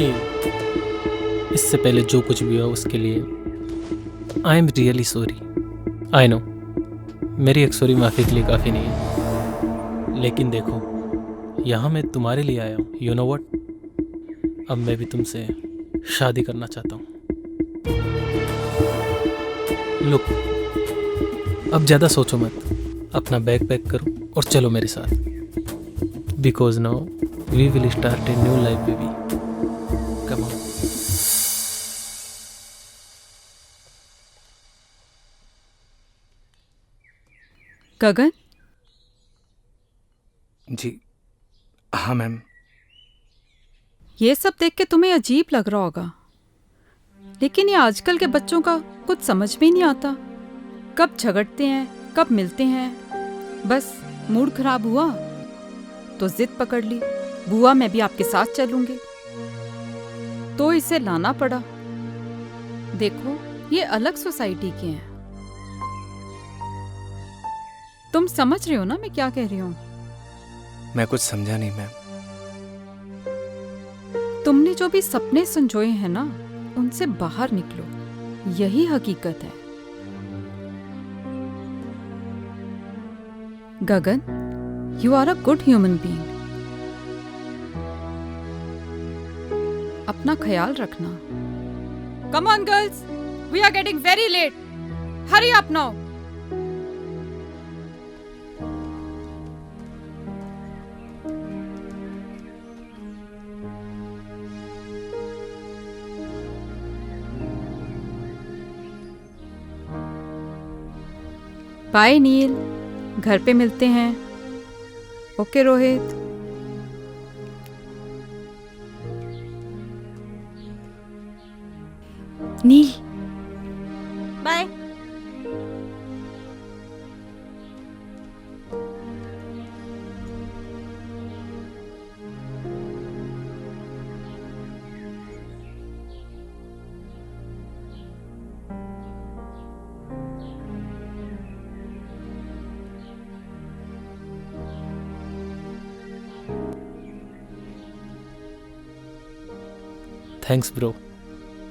नील, इससे पहले जो कुछ भी हुआ उसके लिए आई am really sorry. I know मेरी एक सॉरी माफ़ी के लिए काफ़ी नहीं है, लेकिन देखो यहाँ मैं तुम्हारे लिए आया हूँ। यू नो व्हाट, अब मैं भी तुमसे शादी करना चाहता हूँ। लुक, अब ज़्यादा सोचो मत, अपना बैग पैक करो और चलो मेरे साथ, because now we will start a new life baby. Come on. Gagan, जी हाँ मैम। ये सब देख के तुम्हें अजीब लग रहा होगा, लेकिन ये आजकल के बच्चों का कुछ समझ में नहीं आता। कब झगड़ते हैं, कब मिलते हैं। बस मूड खराब हुआ तो जिद पकड़ ली, बुआ मैं भी आपके साथ चलूंगी, तो इसे लाना पड़ा। देखो ये अलग सोसाइटी के हैं। तुम समझ रहे हो ना मैं क्या कह रही हूँ? मैं कुछ समझा नहीं मैम। तुमने जो भी सपने संजोए हैं ना, उनसे बाहर निकलो, यही हकीकत है। Gagan, you are a good human being. अपना ख्याल रखना। Come on girls, we are getting very late. Hurry up now. Bye Neel, घर पे मिलते हैं। Okay Rohit. Neel bye. Thanks bro,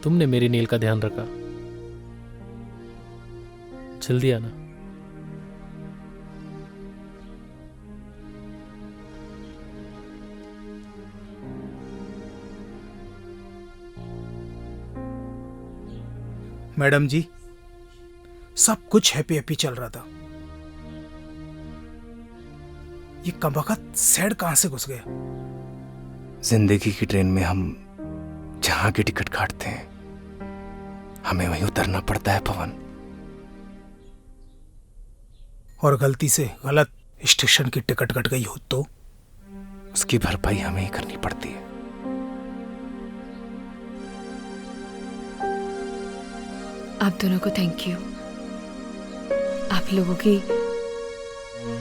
तुमने मेरी नील का ध्यान रखा। जल्दी आना। मैडम जी, सब कुछ हैप्पी हैप्पी चल रहा था, ये कमबख्त सैड कहां से घुस गया? जिंदगी की ट्रेन में हम जहां की टिकट काटते हैं, हमें वहीं उतरना पड़ता है पवन। और गलती से गलत स्टेशन की टिकट कट गई हो तो उसकी भरपाई हमें ही करनी पड़ती है। आप दोनों को थैंक यू। आप लोगों की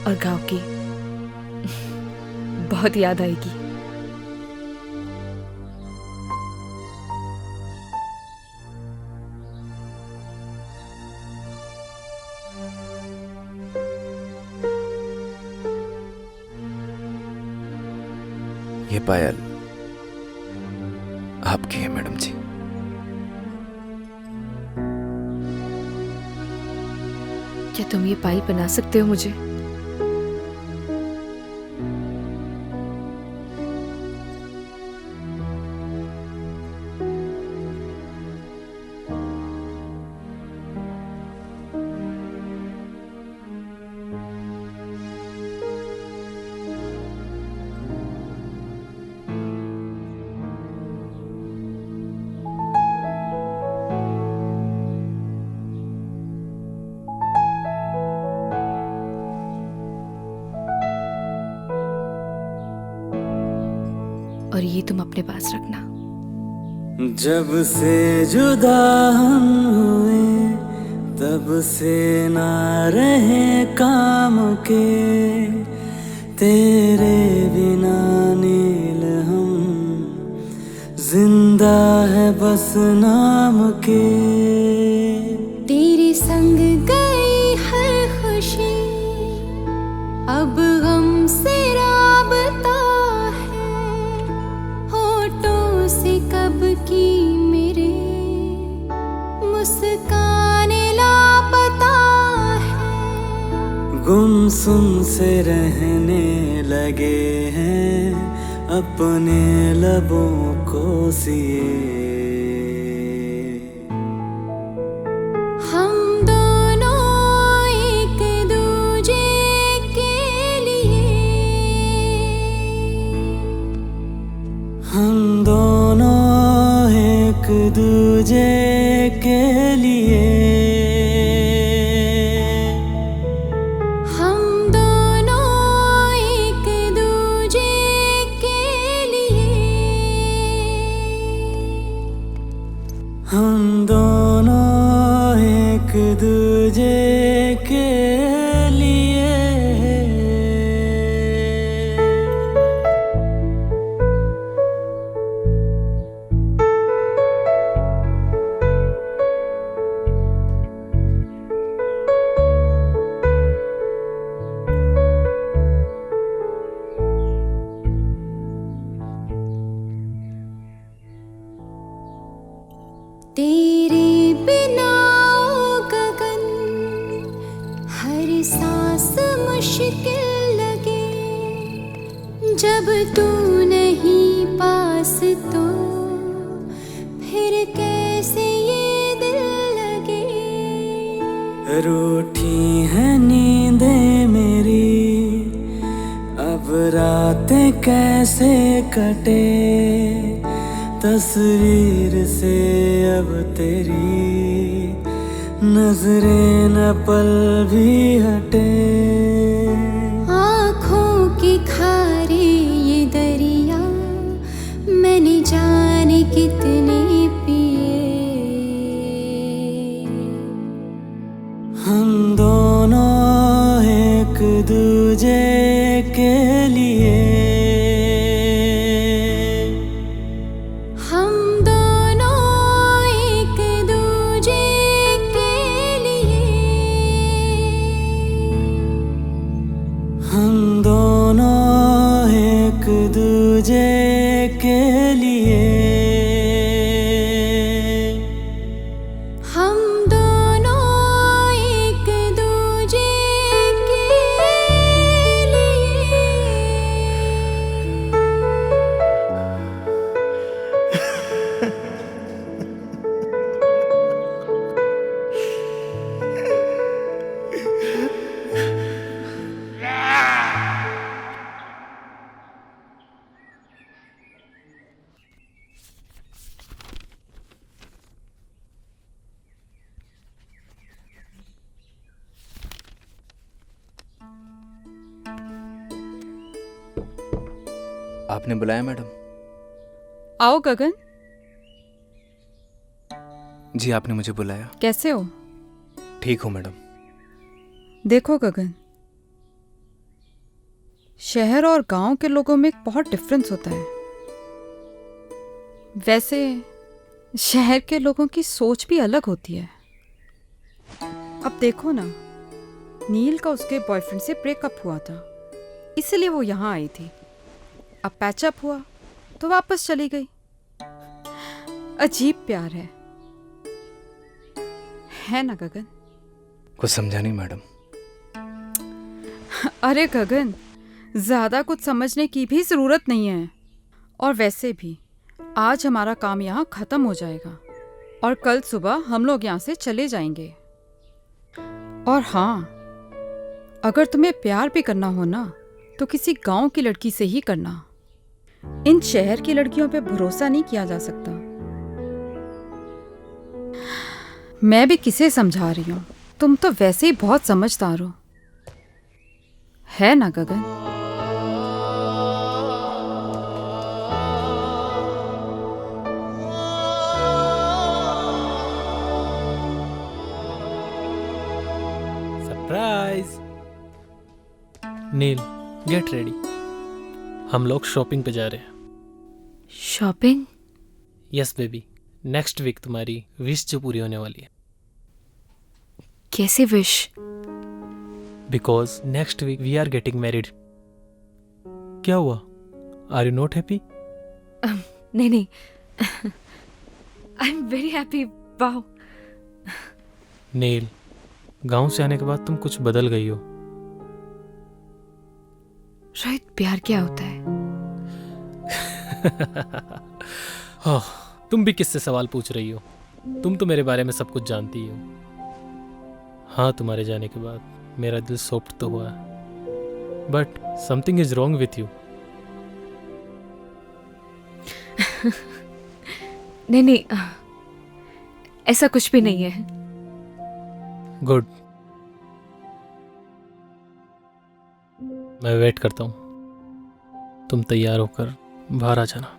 और गांव की बहुत याद आएगी। ये पायल आपकी है मैडम जी। क्या तुम ये पायल बना सकते हो मुझे? और ये तुम अपने पास रखना। जब से जुदा हम हुए तब से ना रहे काम के, तेरे बिना नील हम जिंदा है बस नाम के। तेरे संग गई हर खुशी, अब गम से राबता है, होठों से सबकी मेरे मुस्कान लापता है। गुमसुम से रहने लगे हैं अपने लबों को सिए। हम दोनों एक दूजे के लिए, हम दोनों एक दूजे के लिए, हम दोनों एक दूजे के लिए, हम दोनों एक दूजे के लिए। तेरे बिना ओ गगन हर सांस मुश्किल लगे। जब तू नहीं पास तो फिर कैसे ये दिल लगे। रूठी है नींदें मेरी, अब रातें कैसे कटे। तस्वीर से अब तेरी नजरें न पल भी हटे। आँखों के खारे ये दरिया मैंने जाने कितने पिए। हम दोनों एक दूजे के लिए, हम दोनों एक दूजे के लिए, हम दोनों एक दूजे के लिए, हम दोनों एक दूजे के लिए। आपने बुलाया मैडम? आओ गगन। जी आपने मुझे बुलाया। कैसे हो? ठीक हूँ मैडम। देखो गगन, शहर और गांव के लोगों में एक बहुत डिफरेंस होता है। वैसे शहर के लोगों की सोच भी अलग होती है। अब देखो ना, नील का उसके बॉयफ्रेंड से ब्रेकअप हुआ था, इसलिए वो यहाँ आई थी। अब पैचअप हुआ तो वापस चली गई। अजीब प्यार है ना गगन? कुछ समझा नहीं मैडम। अरे गगन, ज्यादा कुछ समझने की भी जरूरत नहीं है। और वैसे भी आज हमारा काम यहाँ खत्म हो जाएगा और कल सुबह हम लोग यहाँ से चले जाएंगे। और हाँ, अगर तुम्हें प्यार भी करना हो ना तो किसी गांव की लड़की से ही करना। इन शहर की लड़कियों पे भरोसा नहीं किया जा सकता। मैं भी किसे समझा रही हूँ, तुम तो वैसे ही बहुत समझदार हो, है ना Gagan? Surprise. Neel, get ready, हम लोग शॉपिंग पे जा रहे हैं। Shopping? Yes baby, next week तुम्हारी विश जो पूरी होने वाली है। कैसे wish? Because next week we are getting married. क्या हुआ? Are you not happy? नहीं नहीं, I am very happy. Wow. Neel, गांव से आने के बाद तुम कुछ बदल गई हो। रोहित, प्यार क्या होता है? तुम भी किससे सवाल पूछ रही हो? तुम तो मेरे बारे में सब कुछ जानती हो। हाँ, तुम्हारे जाने के बाद मेरा दिल सॉफ्ट तो हुआ, but something is wrong with you. नहीं नहीं, ऐसा कुछ भी नहीं है। गुड, मैं वेट करता हूँ। तुम तैयार होकर बाहर आ जाना।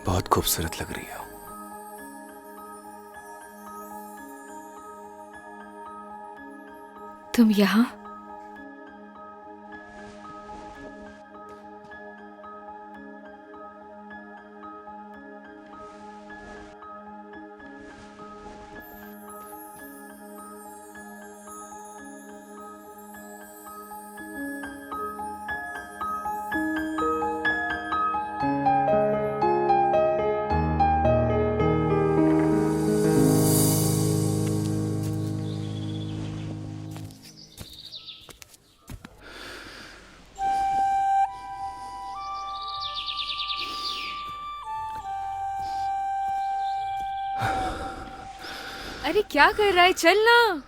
बहुत खूबसूरत लग रही हो। तुम यहाँ? अरे क्या कर रहा है? चल ना।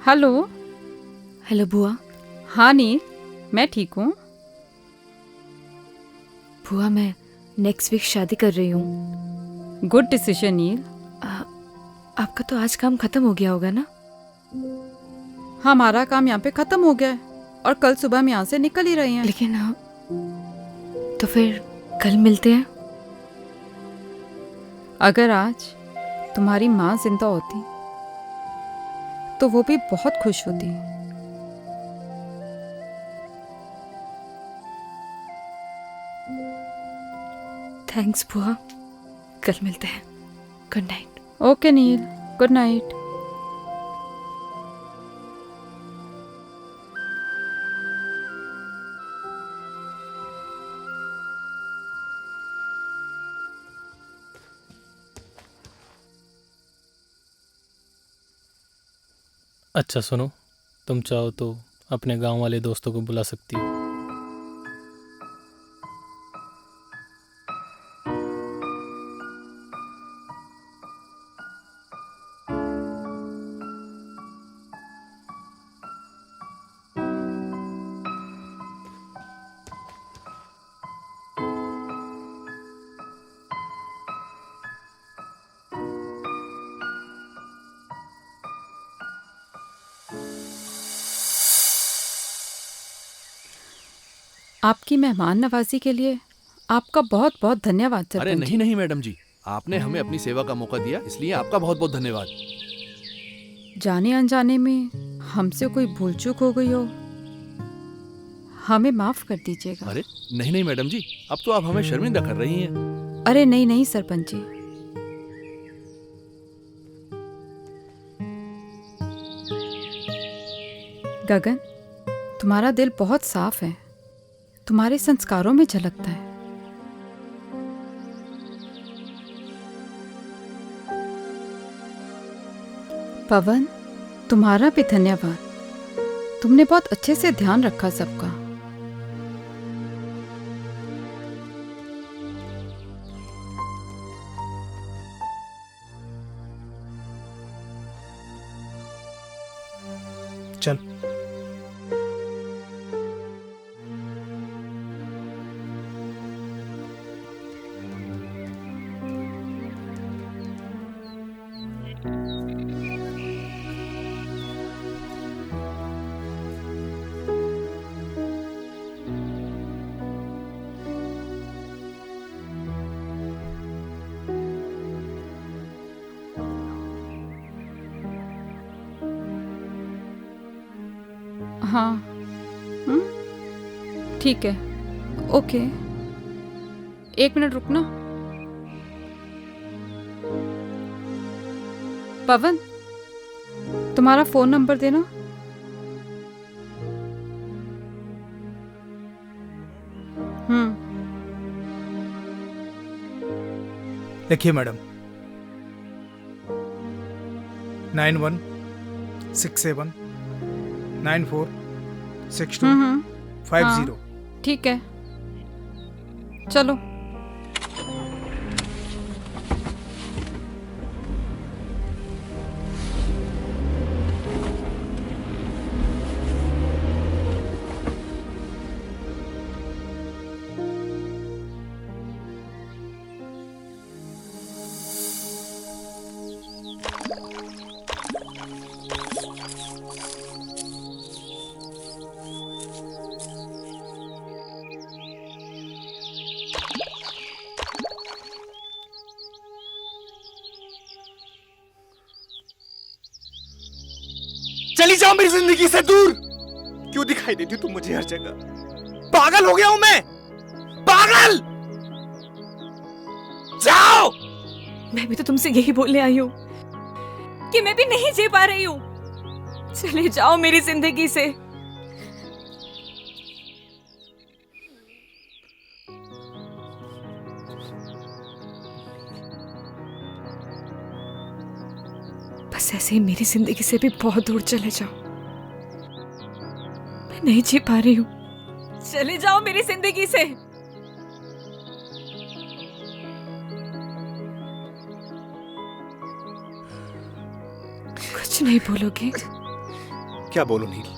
हेलो। हेलो बुआ। हाँ नील, मैं ठीक हूँ। बुआ, मैं नेक्स्ट वीक शादी कर रही हूँ। गुड डिसीजन नील। आपका तो आज काम खत्म हो गया होगा ना? हमारा काम यहाँ पे खत्म हो गया है और कल सुबह हम यहाँ से निकल ही रहे हैं। लेकिन तो फिर कल मिलते हैं। अगर आज तुम्हारी माँ जिंदा होती तो वो भी बहुत खुश होती। थैंक्स बुआ, कल मिलते हैं। Good night. ओके नील, गुड नाइट। अच्छा सुनो, तुम चाहो तो अपने गांव वाले दोस्तों को बुला सकती हो। आपकी मेहमान नवाजी के लिए आपका बहुत बहुत धन्यवाद सरपंच। अरे नहीं नहीं मैडम जी, आपने हमें अपनी सेवा का मौका दिया, इसलिए आपका बहुत बहुत धन्यवाद। जाने अनजाने में हमसे कोई भूल चूक हो गई हो, हमें माफ कर दीजिएगा। अरे नहीं नहीं मैडम जी, अब तो आप हमें शर्मिंदा कर रही हैं। अरे नहीं नहीं सरपंच जी, गगन, तुम्हारा दिल बहुत साफ है, तुम्हारे संस्कारों में झलकता है। पवन, तुम्हारा भी धन्यवाद। तुमने बहुत अच्छे से ध्यान रखा सबका। चल। हाँ, ठीक है, ओके। 1 मिनट रुकना। पवन, तुम्हारा फोन नंबर देना। लिखिए मैडम। 9167 946250। ठीक है, चलो। चली जाओ मेरी जिंदगी से दूर। क्यों दिखाई देती तुम मुझे हर जगह? पागल हो गया हूं मैं, पागल। जाओ। मैं भी तो तुमसे यही बोलने आई हूँ कि मैं भी नहीं जी पा रही हूँ। चले जाओ मेरी जिंदगी से। बस ऐसे ही मेरी जिंदगी से भी बहुत दूर चले जाओ। मैं नहीं जी पा रही हूँ। चले जाओ मेरी जिंदगी से। कुछ नहीं बोलोगे? क्या बोलूं नील?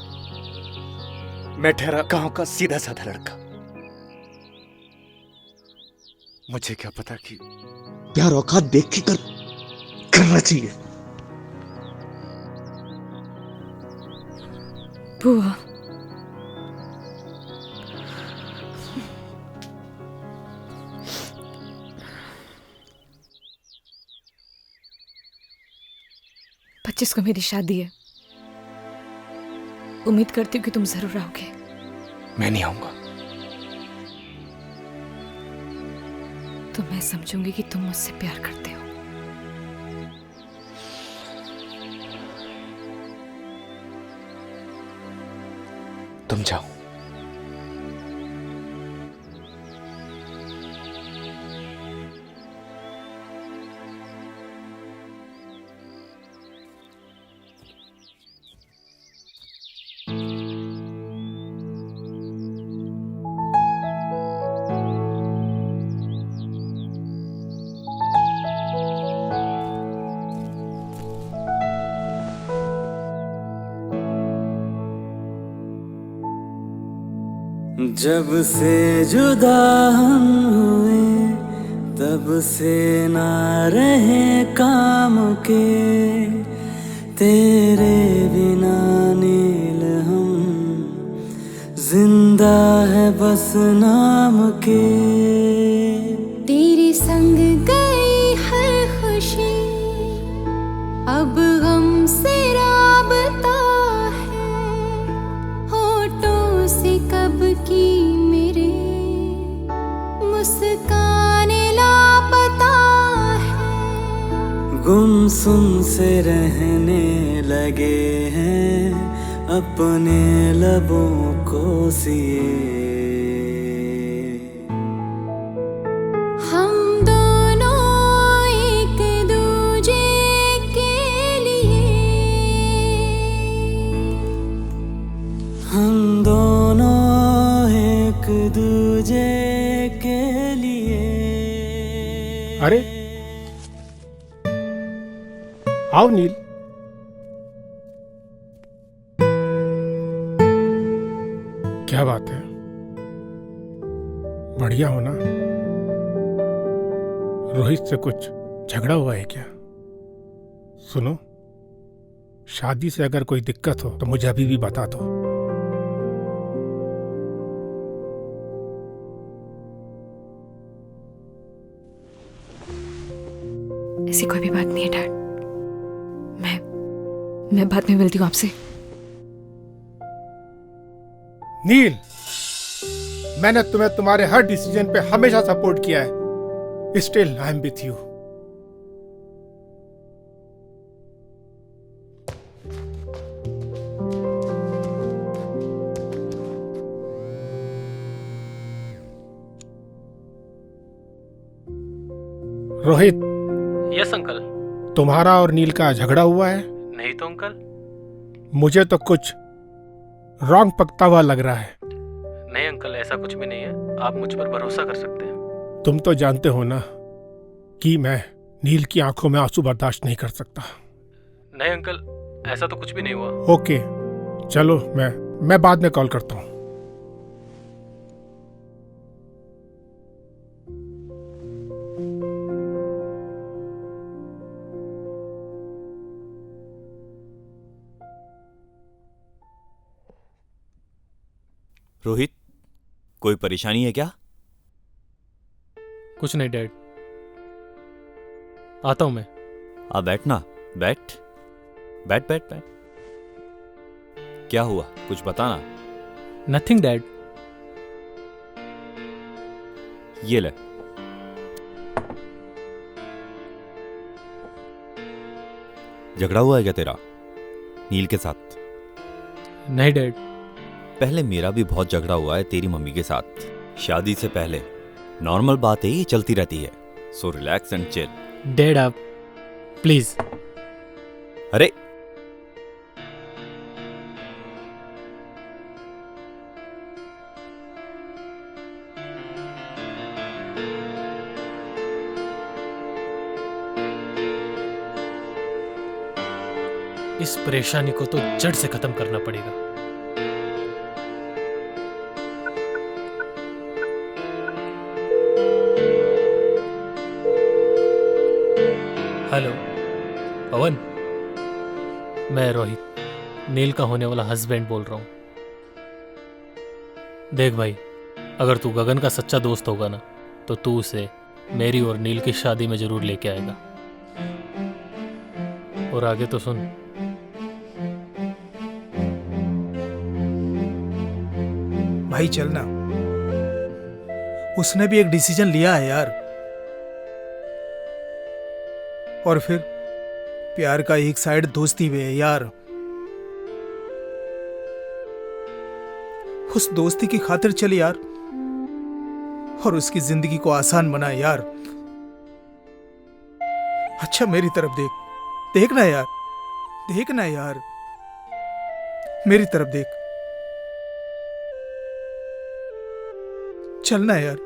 मैं ठहरा गांव का सीधा साधा लड़का। मुझे क्या पता कि प्यार औकात देख के करना चाहिए। बुआ, पच्चीस को मेरी शादी है। उम्मीद करती हूँ कि तुम जरूर आओगे। मैं नहीं आऊंगा। तो मैं समझूंगी कि तुम मुझसे प्यार करते हो। तुम जाओ। जब से जुदा हम हुए तब से ना रहे काम के, तेरे बिना नील हम जिंदा है बस नाम के। तेरे संग गई हर खुशी अब गम से राबता है, होठों से कब की मेरे मुस्कान लापता है। गुमसुम से रहने लगे हैं अपने लबों को सिए। हम दोनों एक दूजे के लिए, हम दोनों एक दूजे के लिए। अरे आओ नील। क्या बात है, बढ़िया हो ना? रोहित से कुछ झगड़ा हुआ है क्या? सुनो, शादी से अगर कोई दिक्कत हो तो मुझे अभी भी बता दो। ऐसी कोई भी बात नहीं है डैड। मैं बाद में मिलती हूँ आपसे। नील, मैंने तुम्हें तुम्हारे हर डिसीजन पे हमेशा सपोर्ट किया है। Still I am with you. Rohit. Yes uncle. तुम्हारा और नील का झगड़ा हुआ है? नहीं तो अंकल। मुझे तो कुछ रॉन्ग पकता हुआ लग रहा है। नहीं अंकल, ऐसा कुछ भी नहीं है, आप मुझ पर भरोसा कर सकते हैं। तुम तो जानते हो ना कि मैं नील की आंखों में आंसू बर्दाश्त नहीं कर सकता। नहीं अंकल, ऐसा तो कुछ भी नहीं हुआ। ओके, चलो मैं बाद में कॉल करता हूँ। रोहित, कोई परेशानी है क्या? कुछ नहीं डैड, आता हूं मैं। आ बैठना, बैठ बैठ बैठ बैठ। क्या हुआ, कुछ बताना। Nothing dad. ये ले। झगड़ा हुआ है क्या तेरा नील के साथ? नहीं डैड। पहले मेरा भी बहुत झगड़ा हुआ है तेरी मम्मी के साथ, शादी से पहले। नॉर्मल बात है, ये चलती रहती है। So relax and chill. Dad आप प्लीज। अरे इस परेशानी को तो जड़ से खत्म करना पड़ेगा। हेलो पवन, मैं रोहित, नील का होने वाला हस्बैंड बोल रहा हूं। देख भाई, अगर तू गगन का सच्चा दोस्त होगा ना, तो तू उसे मेरी और नील की शादी में जरूर लेके आएगा। और आगे तो सुन। भाई चलना, उसने भी एक डिसीजन लिया है यार। और फिर प्यार का एक साइड दोस्ती भी है यार। उस दोस्ती की खातिर चल यार, और उसकी जिंदगी को आसान बना यार। अच्छा मेरी तरफ देख, देखना यार, देखना यार, मेरी तरफ देख, चलना यार।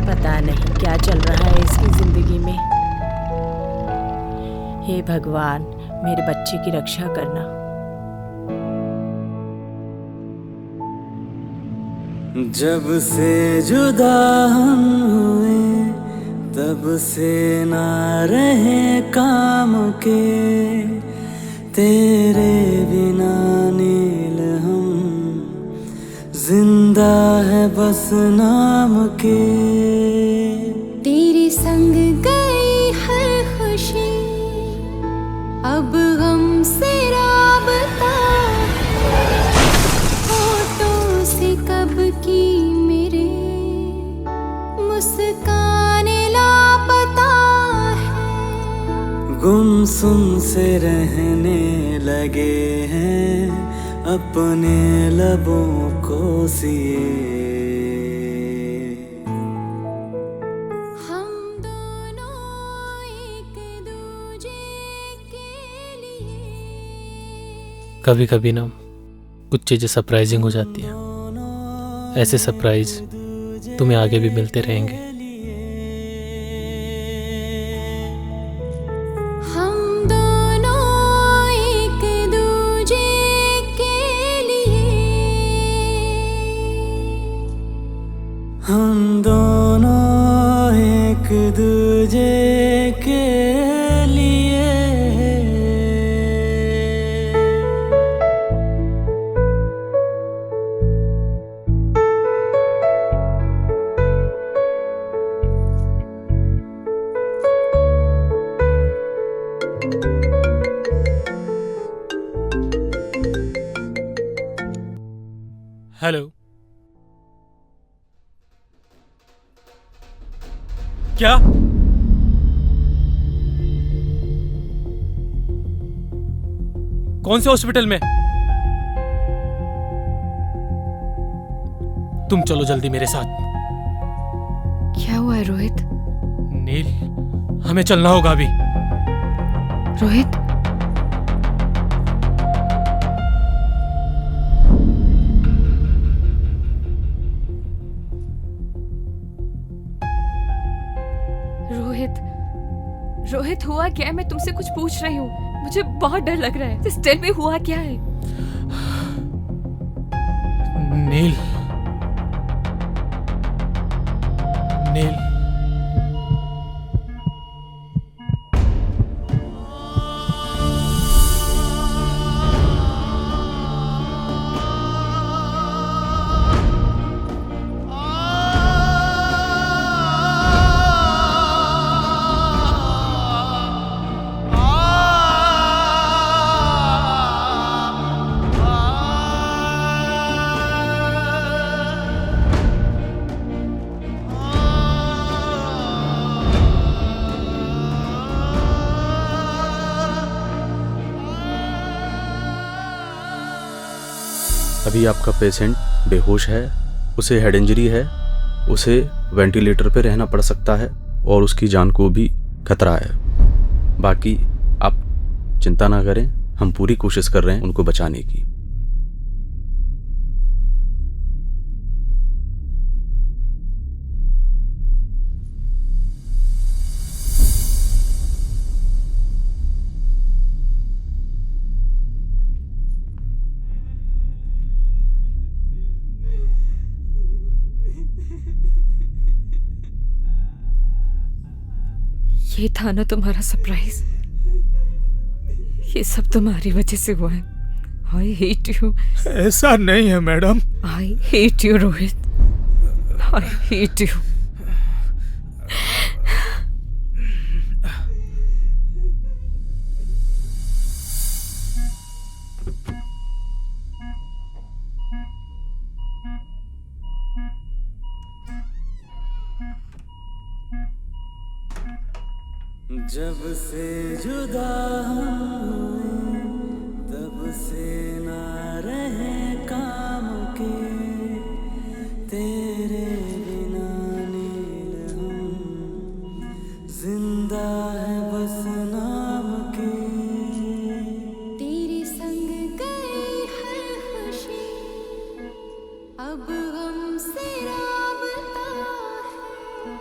पता नहीं क्या चल रहा है इसकी जिंदगी में। हे भगवान, मेरे बच्चे की रक्षा करना। जब से जुदा हम हुए तब से ना रहे काम के, तेरे बिना नील हम जिंदा है बस नाम के। तेरे संग गई हर खुशी, अब गम से राबता। होठों से कब की मेरे मुस्काने लापता है। गुमसुम से रहने लगे हैं अपने लबों को सिए। कभी कभी ना कुछ चीजें सरप्राइजिंग हो जाती हैं। ऐसे सरप्राइज तुम्हें आगे भी मिलते रहेंगे। हम दोनों एक दूजे के लिए, हम दोनों एक दूजे के लिए। हेलो, क्या? कौन से हॉस्पिटल में? तुम चलो जल्दी मेरे साथ। क्या हुआ है रोहित? नील, हमें चलना होगा अभी। रोहित, रोहित, रोहित हुआ क्या है? मैं तुमसे कुछ पूछ रही हूँ, मुझे बहुत डर लग रहा है। Just tell me, हुआ क्या है? नील, नील, अभी आपका पेशेंट बेहोश है, उसे हेड इंजरी है, उसे वेंटिलेटर पे रहना पड़ सकता है और उसकी जान को भी खतरा है। बाकी आप चिंता ना करें, हम पूरी कोशिश कर रहे हैं उनको बचाने की। ये था ना तुम्हारा सरप्राइज? ये सब तुम्हारी वजह से हुआ है। I hate you. ऐसा नहीं है madam. I hate you Rohit, I hate you. जब से जुदा हुए तब से ना रहे काम के, तेरे बिना नील हम जिंदा है बस नाम के। तेरे संग गई हर खुशी अब हमसे राबता है।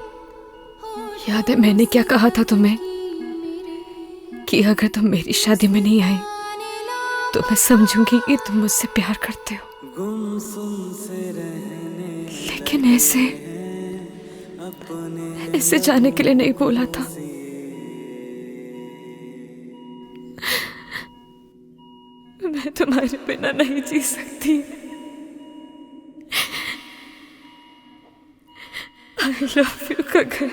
याद है मैंने क्या कहा था तुम्हें कि अगर तुम मेरी शादी में नहीं आए तो मैं समझूंगी कि तुम मुझसे प्यार करते हो। लेकिन ऐसे जाने के लिए नहीं बोला था। मैं तुम्हारे बिना नहीं जी सकती। I love you Gagan.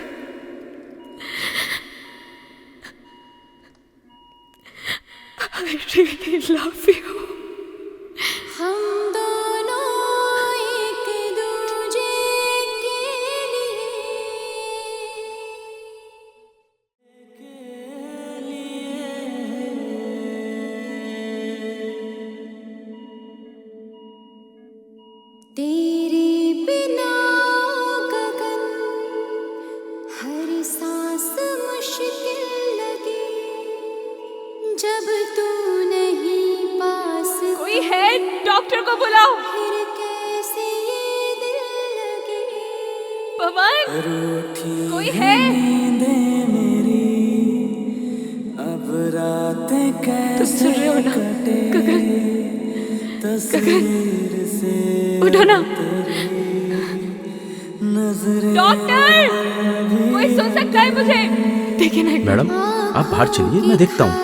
I really love you। हम दोनों एक दूजे के लिए। तेरे बिना गगन भगवान, कोई है? तुम सुन रहे हो ना? गगन, गगन, उठो ना। डॉक्टर, कोई सुन सकता है मुझे? देखिए ना। मैडम आप बाहर चलिए, मैं देखता हूँ।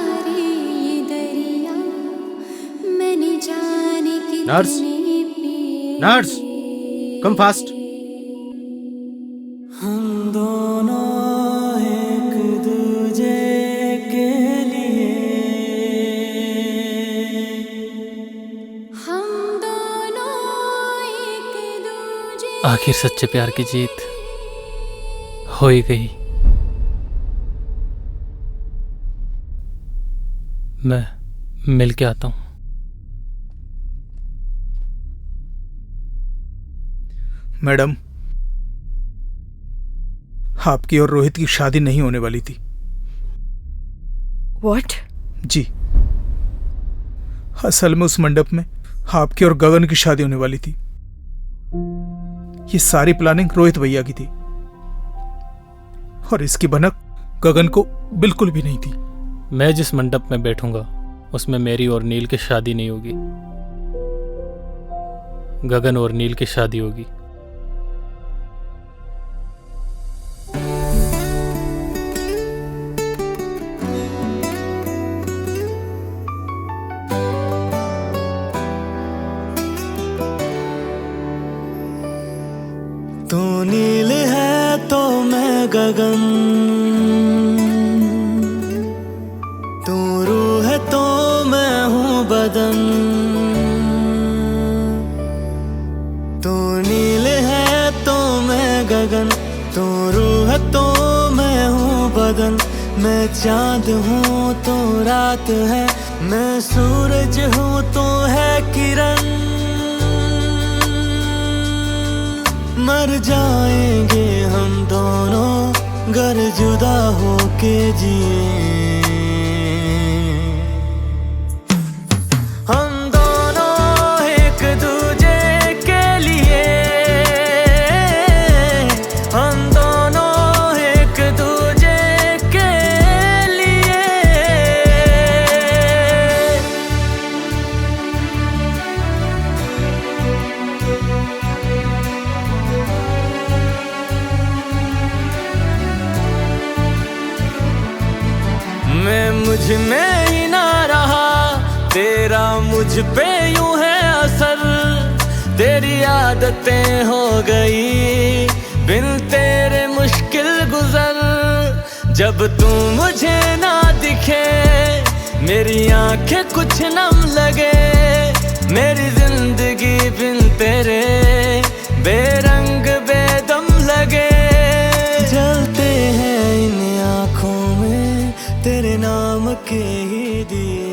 Nurse, nurse, come fast. हम दोनों एक दूजे के लिए, हम दोनों एक दूजे। आखिर सच्चे प्यार की जीत हो ही गई। मैं मिल के आता हूँ। मैडम, आपकी और रोहित की शादी नहीं होने वाली थी। What? जी, असल में उस मंडप में आपकी और गगन की शादी होने वाली थी। ये सारी प्लानिंग रोहित भैया की थी और इसकी भनक गगन को बिल्कुल भी नहीं थी। मैं जिस मंडप में बैठूंगा उसमें मेरी और नील की शादी नहीं होगी, गगन और नील की शादी होगी। तू नील है तो मैं गगन, तू रूह है तो मैं हूँ बदन। तू नील है तो मैं गगन, तू रूह है तो मैं हूँ बदन। मैं चांद हूँ तो रात है, मैं सूरज हूँ तो है किरण। मर जाएंगे हम दोनों गर जुदा होके जिए। हम दोनों एक दूजे के लिए, हम दोनों एक दूजे के लिए। मैं मुझ में ही ना रहा, तेरा मुझ पे यूं है असर। तेरी आदतें हो गई बिन तेरे मुश्किल गुजर। जब तू मुझे ना दिखे मेरी आंखें कुछ नम लगे। मेरी जिंदगी बिन तेरे बेरंग बेदम लगे। जलते हैं इन आँखों में तेरे नाम के ही दिए।